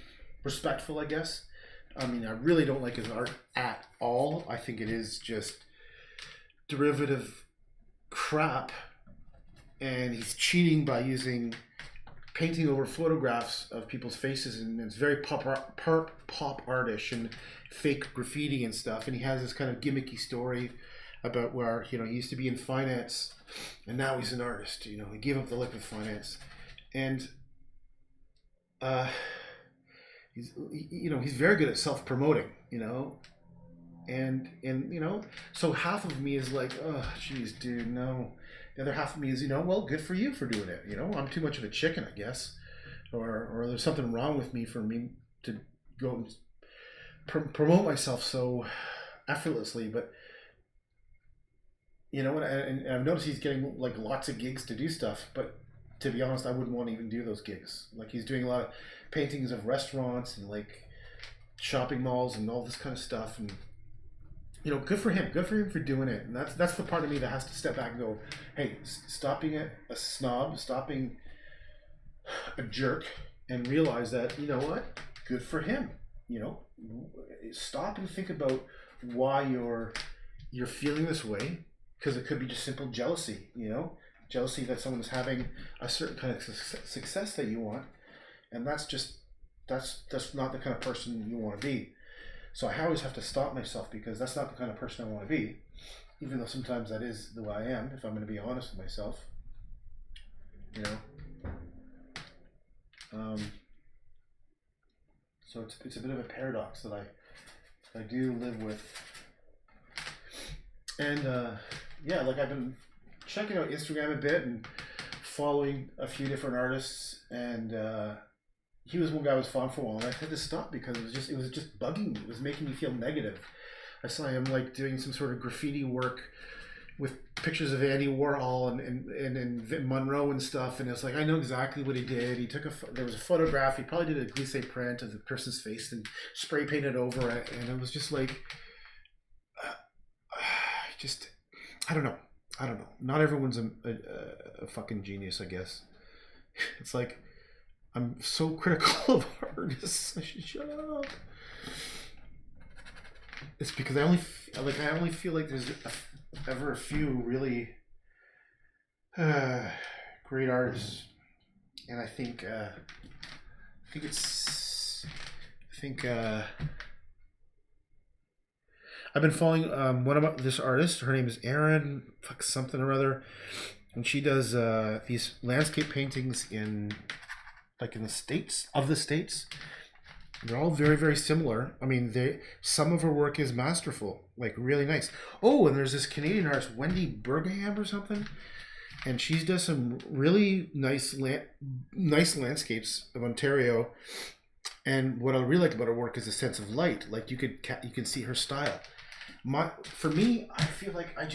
respectful, I guess. I mean, I really don't like his art at all. I think it is just derivative crap, and he's cheating by using painting over photographs of people's faces, and it's very pop artish and fake graffiti and stuff. And he has this kind of gimmicky story about where, you know, he used to be in finance and now he's an artist. You know, he gave up the liquid finance, and he's very good at self-promoting, you know, and you know, so half of me is like, oh geez, dude, no. The other half of me is, you know, well, good for you for doing it. You know, I'm too much of a chicken, I guess, or there's something wrong with me for me to go and promote myself so effortlessly. But you know, and I've noticed he's getting like lots of gigs to do stuff, but to be honest, I wouldn't want to even do those gigs. Like he's doing a lot of paintings of restaurants and like shopping malls and all this kind of stuff, and you know, good for him for doing it. And that's the part of me that has to step back and go, hey, stop being a snob, stop being a jerk, and realize that, you know what, good for him. You know, stop and think about why you're feeling this way, because it could be just simple jealousy. You know, jealousy that someone is having a certain kind of success that you want, and that's not the kind of person you want to be. So I always have to stop myself because that's not the kind of person I want to be, even though sometimes that is the way I am, if I'm going to be honest with myself. You know, so it's a bit of a paradox that I do live with, and yeah, like I've been checking out Instagram a bit and following a few different artists, and he was one guy I was following for a while, and I had to stop because it was just bugging me. It was making me feel negative. I saw him like doing some sort of graffiti work with pictures of Andy Warhol and Monroe and stuff, and it's like, I know exactly what he did. He took there was a photograph. He probably did a glisse print of the person's face and spray painted over it, and it was just like, I don't know. I don't know. Not everyone's a fucking genius, I guess. It's like I'm so critical of artists. I should shut up. It's because I only feel like there's ever a few really great artists, and I think I've been following this artist. Her name is Erin, fuck something or other, and she does these landscape paintings in the States. They're all very, very similar. I mean, some of her work is masterful, like really nice. Oh, and there's this Canadian artist, Wendy Bergham or something, and she does some really nice landscapes of Ontario. And what I really like about her work is the sense of light. Like you can see her style. For me, I feel like I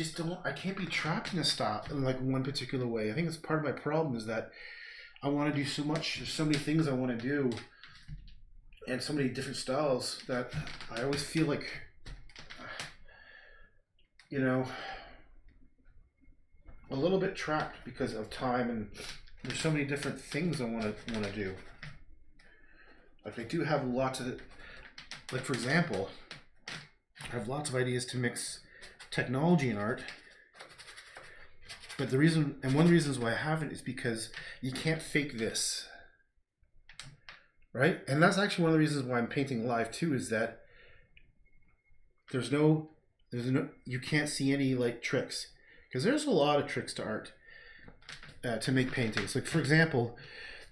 can't be trapped in a style in like one particular way. I think it's part of my problem is that I want to do so much. There's so many things I want to do, and so many different styles that I always feel like, a little bit trapped because of time, and there's so many different things I want to do. Like I do have lots of, like for example, I have lots of ideas to mix technology and art. But one of the reasons why I haven't is because you can't fake this, right? And that's actually one of the reasons why I'm painting live too, is that you can't see any like tricks, because there's a lot of tricks to art to make paintings. Like for example,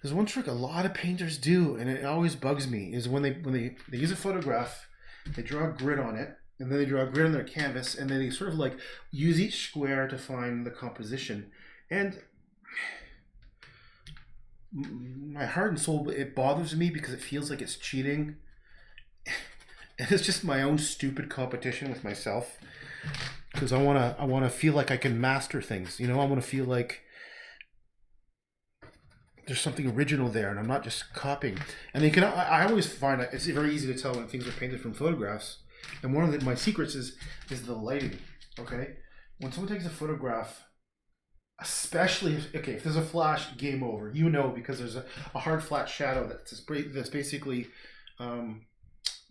there's one trick a lot of painters do, and it always bugs me, is when they use a photograph, they draw a grid on it, and then they draw a grid on their canvas, and then they sort of like use each square to find the composition. And my heart and soul, it bothers me because it feels like it's cheating. And it's just my own stupid competition with myself, because I want to feel like I can master things. I want to feel like there's something original there, and I'm not just copying. And I always find that it's very easy to tell when things are painted from photographs. And one of my secrets is the lighting. Okay, when someone takes a photograph, especially if there's a flash, game over. Because there's a hard flat shadow that's basically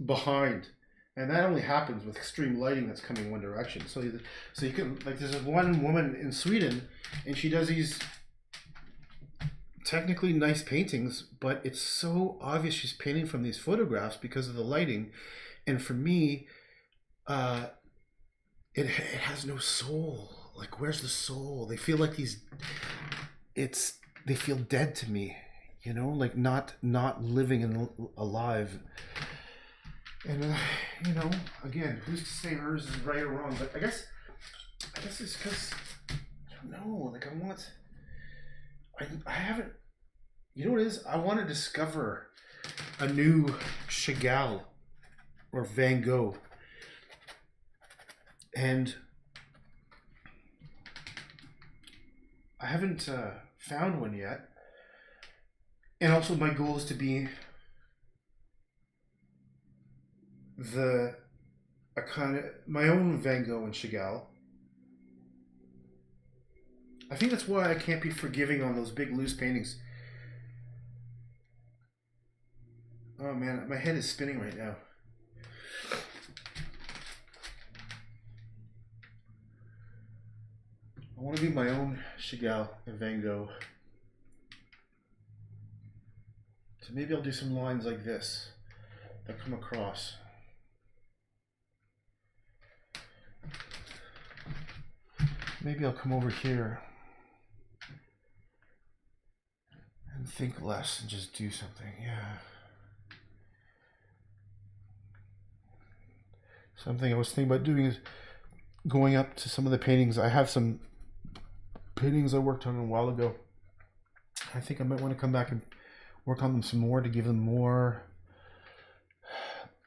behind, and that only happens with extreme lighting that's coming one direction. So you can, like, there's one woman in Sweden, and she does these technically nice paintings, but it's so obvious she's painting from these photographs because of the lighting. And for me, it has no soul. Like, where's the soul? They feel like they feel dead to me, like not living and alive. And again, who's to say hers is right or wrong? But I guess it's because I don't know. Like I haven't. You know what it is? I want to discover a new Chagall or Van Gogh, and I haven't found one yet. And also, my goal is to be my own Van Gogh and Chagall. I think that's why I can't be forgiving on those big loose paintings. Oh man, my head is spinning right now. I want to be my own Chagall and Van Gogh. So maybe I'll do some lines like this that come across. Maybe I'll come over here and think less and just do something. Yeah. Something I was thinking about doing is going up to some of the paintings. I have some paintings I worked on a while ago. I think I might want to come back and work on them some more to give them more.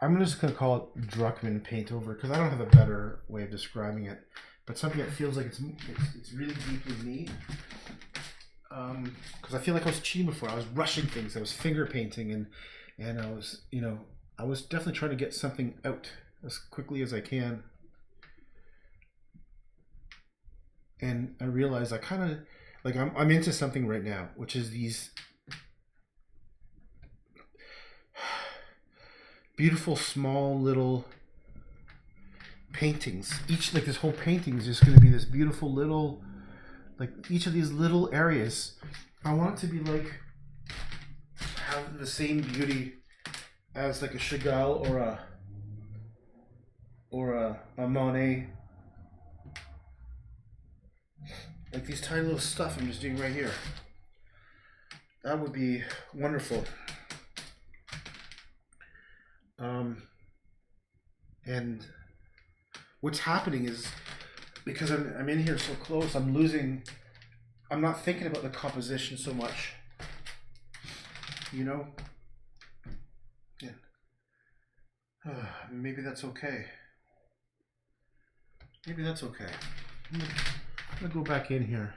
I'm just going to call it Druckmann paint over, because I don't have a better way of describing it. But something that feels like it's really deeply me. Because I feel like I was cheating before. I was rushing things. I was finger painting, and I was, I was definitely trying to get something out as quickly as I can. and I realized I kind of like I'm into something right now, which is these beautiful small little paintings. Each like this whole painting is just going to be this beautiful little like each of these little areas. I want it to be like have the same beauty as like a Chagall or a Monet. Like these tiny little stuff I'm just doing right here. That would be wonderful. And what's happening is because I'm in here so close, I'm not thinking about the composition so much. You know? Yeah. Maybe that's okay. Maybe that's okay. I'm gonna go back in here.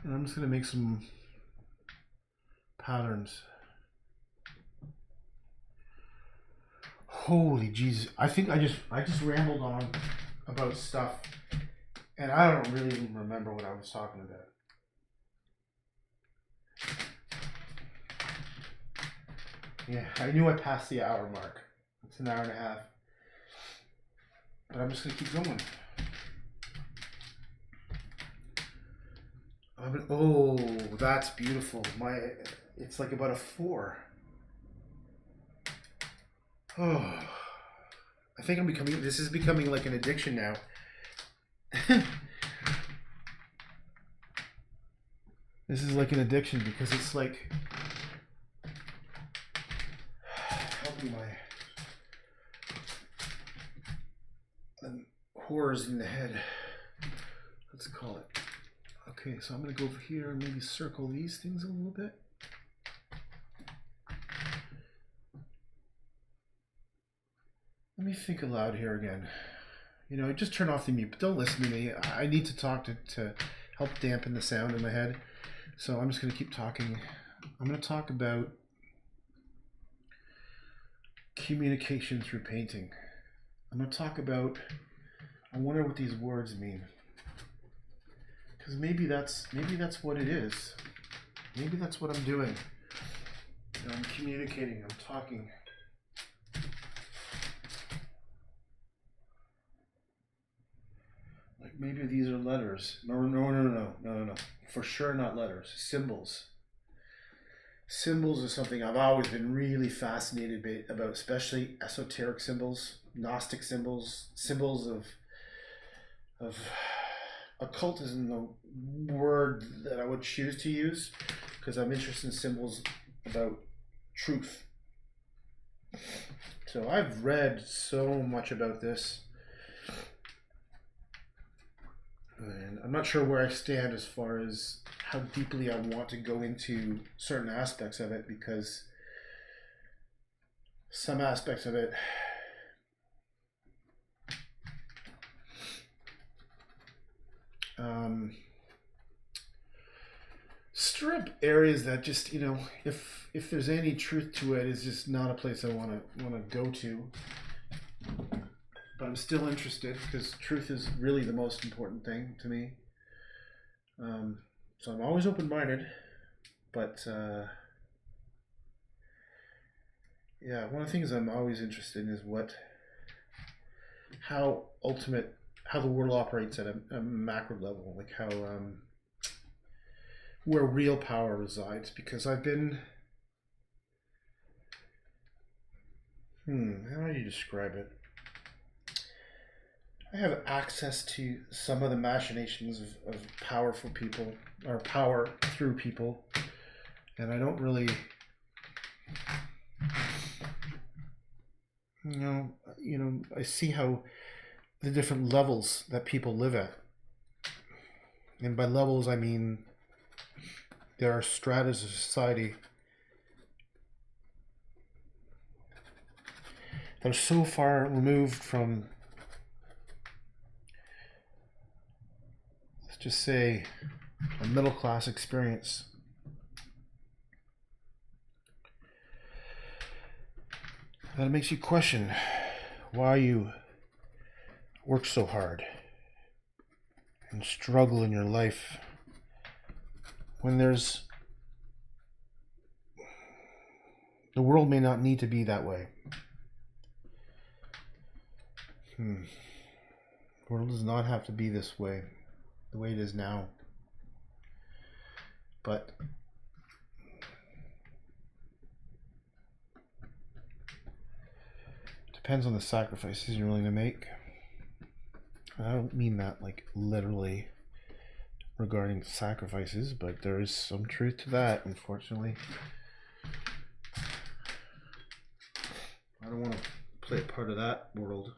And I'm just gonna make some patterns. Holy Jesus. I think I just rambled on about stuff and I don't really even remember what I was talking about. Yeah, I knew I passed the hour mark. It's an hour and a half. But I'm just gonna keep going. Oh, that's beautiful. It's like about a 4. Oh, I think this is becoming like an addiction now. This is like an addiction because it's like helping my horrors in the head. Let's call it. Okay, so I'm going to go over here and maybe circle these things a little bit. Let me think aloud here again. You know, just turn off the mute, but don't listen to me. I need to talk to help dampen the sound in my head. So I'm just going to keep talking. I'm going to talk about communication through painting. I'm going to talk about, I wonder what these words mean. Because maybe that's what it is. Maybe that's what I'm doing. You know, I'm communicating, I'm talking. Like maybe these are letters. No. For sure not letters. Symbols. Symbols are something I've always been really fascinated about, especially esoteric symbols, Gnostic symbols, symbols of occult isn't the word that I would choose to use because I'm interested in symbols about truth. So I've read so much about this. And I'm not sure where I stand as far as how deeply I want to go into certain aspects of it because some aspects of it stir up areas that just, you know, if there's any truth to it, it's just not a place I want to go to. But I'm still interested because truth is really the most important thing to me. So I'm always open-minded, but yeah, one of the things I'm always interested in is how the world operates at a macro level, like how where real power resides. Because I've been, how do you describe it? I have access to some of the machinations of powerful people, or power through people, and I don't really, I see how the different levels that people live at. And by levels, I mean there are stratas of society that are so far removed from, let's just say, a middle class experience. That makes you question why you work so hard and struggle in your life when the world may not need to be that way. The world does not have to be this way, the way it is now. But it depends on the sacrifices you're willing to make. I don't mean that like literally regarding sacrifices, but there is some truth to that, unfortunately. I don't want to play a part of that world.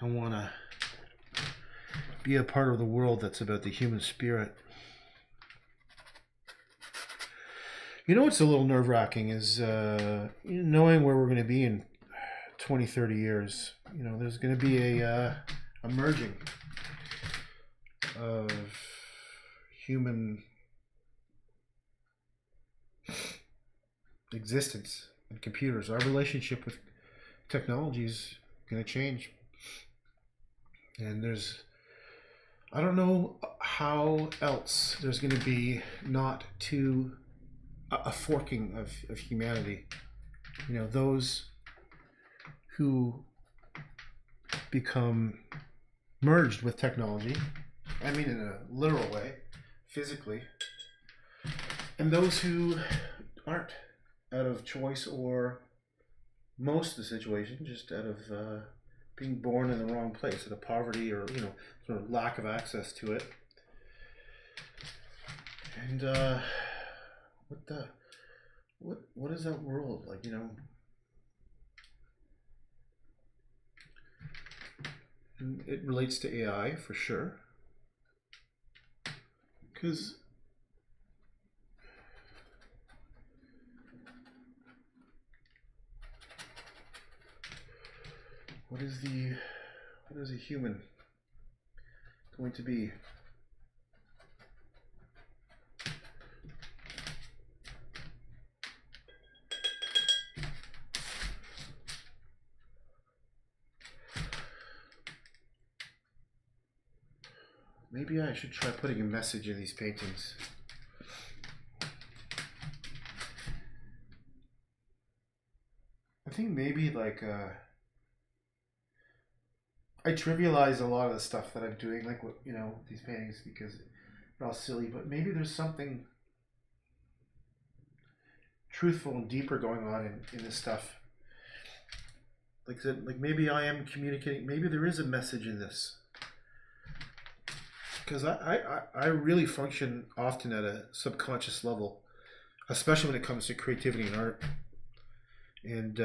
I want to be a part of the world that's about the human spirit. You know what's a little nerve-wracking is knowing where we're going to be in 20, 30 years. You know, there's going to be a merging of human existence and computers. Our relationship with technology is going to change. And I don't know how else there's going to be not to a forking of humanity. You know, those who become merged with technology, I mean in a literal way, physically, and those who aren't, out of choice or most of the situation, just out of being born in the wrong place, out of poverty or, you know, sort of lack of access to it. And what is that world like, you know? And it relates to AI for sure, because what is a human going to be? Maybe I should try putting a message in these paintings. I think maybe like I trivialize a lot of the stuff that I'm doing, like what, you know, these paintings, because they're all silly, but maybe there's something truthful and deeper going on in this stuff. Like maybe I am communicating, maybe there is a message in this. Because I really function often at a subconscious level, especially when it comes to creativity and art. And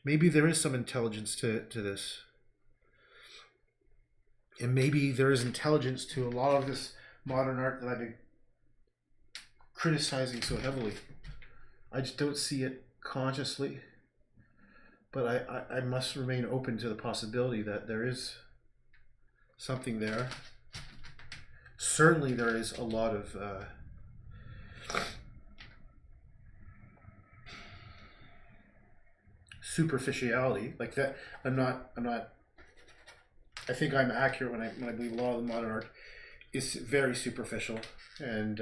maybe there is some intelligence to this. And maybe there is intelligence to a lot of this modern art that I've been criticizing so heavily. I just don't see it consciously. But I must remain open to the possibility that there is something there. Certainly there is a lot of superficiality, like that. I'm not I think I'm accurate when I believe a lot of the modern art is very superficial and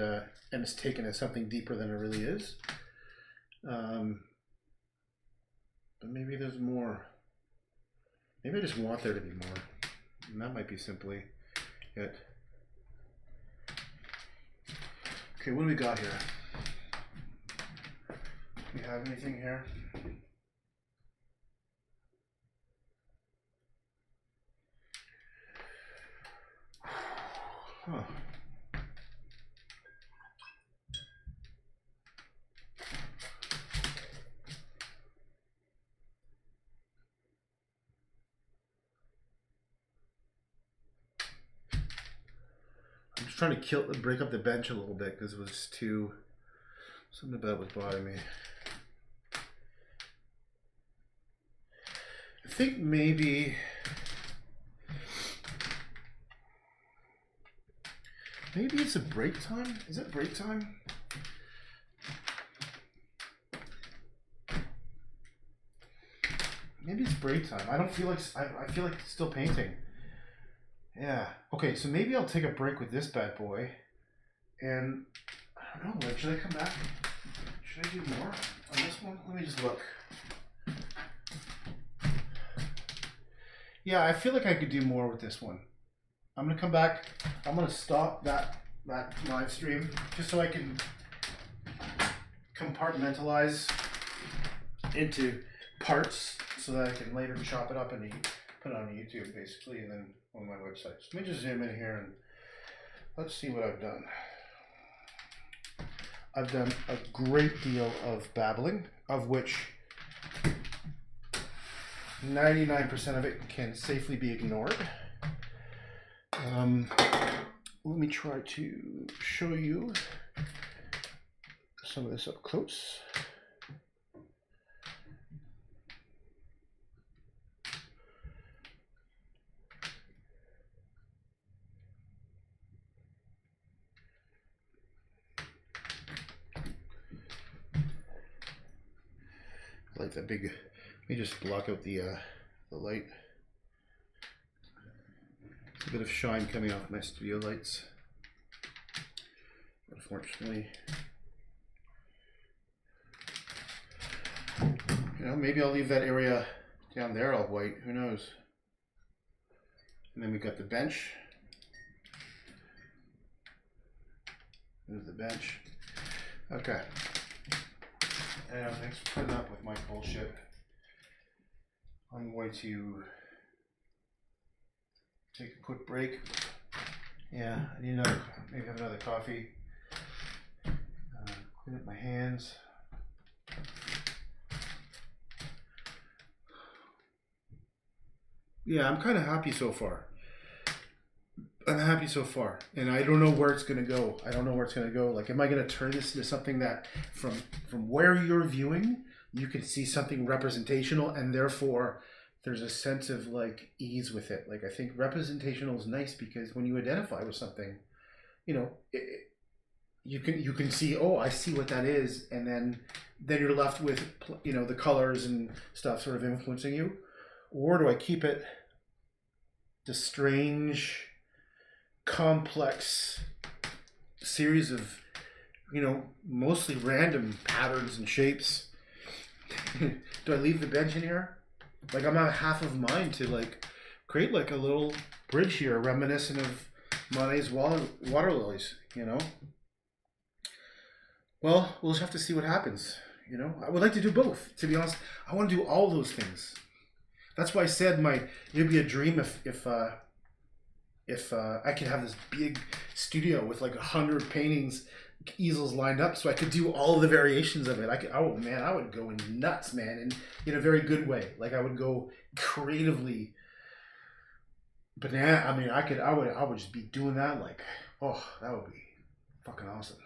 it's taken as something deeper than it really is. But maybe there's more. Maybe I just want there to be more. And that might be simply it. Okay, what do we got here? Do we have anything here? Huh. I'm just trying to break up the bench a little bit because it was too, something about it was bothering me. I think maybe it's a break time. Is it break time? maybe it's break time. I don't feel like I feel like it's still painting. Yeah. Okay, so maybe I'll take a break with this bad boy, and I don't know. Like, should I come back? Should I do more on this one? Let me just look. Yeah, I feel like I could do more with this one. I'm gonna come back. I'm gonna stop that live stream just so I can compartmentalize into parts so that I can later chop it up and put it on YouTube basically, and then on my website. So let me just zoom in here and let's see what I've done. I've done a great deal of babbling, of which 99% of it can safely be ignored. Let me try to show you some of this up close. I like that big. Let me just block out the light. A bit of shine coming off my studio lights. Unfortunately, you know, maybe I'll leave that area down there all white. Who knows? And then we got the bench. There's the bench. Okay. And thanks for putting up with my bullshit. I'm going to take a quick break. Yeah, I need another, maybe have another coffee. Clean up my hands. Yeah, I'm kind of happy so far. I'm happy so far, and I don't know where it's gonna go. I don't know where it's gonna go. Like, am I gonna turn this into something that, from where you're viewing, you can see something representational, and therefore there's a sense of like ease with it. Like, I think representational is nice because when you identify with something, you know, you can see, oh, I see what that is, and then you're left with, you know, the colors and stuff sort of influencing you. Or do I keep it the strange, complex series of, you know, mostly random patterns and shapes? Do I leave the bench in here? Like, I'm not half of mind to like create like a little bridge here reminiscent of Monet's water lilies, you know? Well, we'll just have to see what happens, you know? I would like to do both, to be honest. I want to do all those things. That's why I said it'd be a dream if I could have this big studio with like 100 paintings, easels lined up, so I could do all the variations of it. Oh man, I would go nuts, man, and in a very good way. Like, I would go creatively banana. I mean, I would just be doing that. Like, oh, that would be fucking awesome.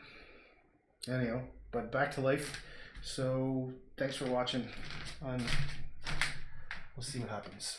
Anyhow, but back to life. So thanks for watching. We'll see what happens.